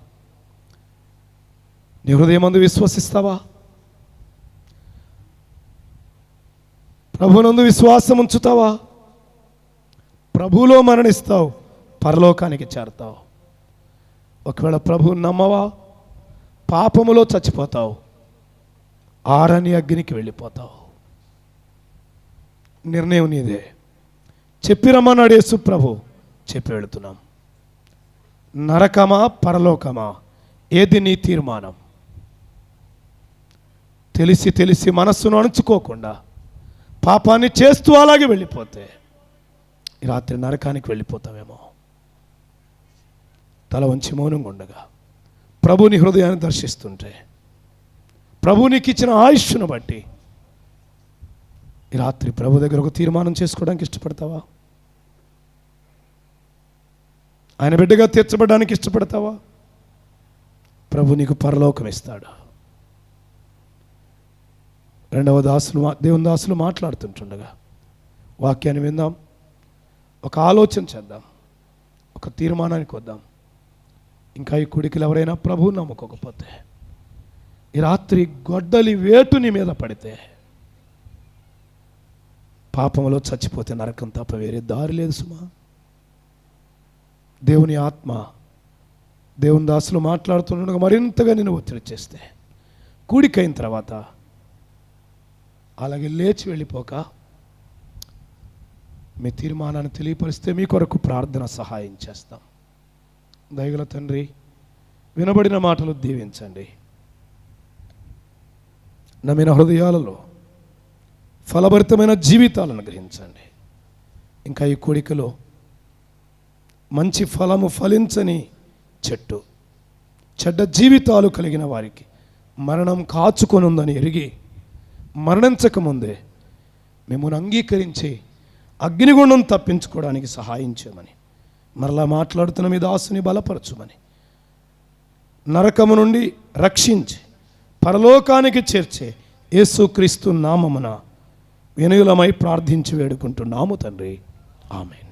నీ హృదయమందు విశ్వసిస్తావా? ప్రభునందు విశ్వాసం ఉంచుతావా? ప్రభువులో మరణిస్తావు, పరలోకానికి చేరతావు. ఒకవేళ ప్రభువు నమ్మవా, పాపములో చచ్చిపోతావు, ఆరని అగ్నికి వెళ్ళిపోతావు. నిర్ణయం నీదే. చెప్పి రమ్మన్నాడు యేసు ప్రభు, చెప్పి వెళుతున్నాం. నరకమా పరలోకమా, ఏది నీ తీర్మానం? తెలిసి తెలిసి మనస్సును అణుచుకోకుండా పాపాన్ని చేస్తూ అలాగే వెళ్ళిపోతే ఈ రాత్రి నరకానికి వెళ్ళిపోతావేమో. తల వంచి మౌనంగా ఉండగా ప్రభుని హృదయాన్ని దర్శిస్తుంటే, ప్రభు నీకు ఇచ్చిన ఆయుష్ను బట్టి ఈ రాత్రి ప్రభు దగ్గర ఒక తీర్మానం చేసుకోవడానికి ఇష్టపడతావా? ఆయన బిడ్డగా తీర్చబడడానికి ఇష్టపడతావా? ప్రభు నీకు పరలోకం ఇస్తాడు. దేవుని దాసులు మాట్లాడుతుంటుండగా వాక్యాన్ని విందాం, ఒక ఆలోచన చేద్దాం, ఒక తీర్మానానికి వద్దాం. ఇంకా ఈ కుడికిలు ఎవరైనా ప్రభువు నమ్ముకోకపోతే, ఈ రాత్రి గొడ్డలి వేటు నీ మీద పడితే పాపంలో చచ్చిపోతే నరకం తప్ప వేరే దారి లేదు సుమా. దేవుని ఆత్మ దేవుని దాసులు మాట్లాడుతుండగా మరింతగా నేను ఒత్తిడి చేస్తే కూడికైన తర్వాత అలాగే లేచి వెళ్ళిపోక మీ తీర్మానాన్ని తెలియపరిస్తే మీ కొరకు ప్రార్థన సహాయం చేస్తాం. దయగల తండ్రి, వినబడిన మాటలు దీవించండి. నమ్మిన హృదయాలలో ఫలభరితమైన జీవితాలను గ్రహించండి. ఇంకా ఈ కూడికలో మంచి ఫలము ఫలించని చెట్టు, చెడ్డ జీవితాలు కలిగిన వారికి మరణం కాచుకొనుందని ఎరిగి మరణించకముందే మిమ్మల్ని అంగీకరించి అగ్నిగుండం తప్పించుకోవడానికి సహాయం చేయమని, మరలా మాట్లాడుతున్న మీ దాసుని బలపరచుమని, నరకము నుండి రక్షించి పరలోకానికి చేర్చే యేసుక్రీస్తు నామమున వినయులమై ప్రార్థించి వేడుకుంటున్నాము తండ్రి. ఆమేన్.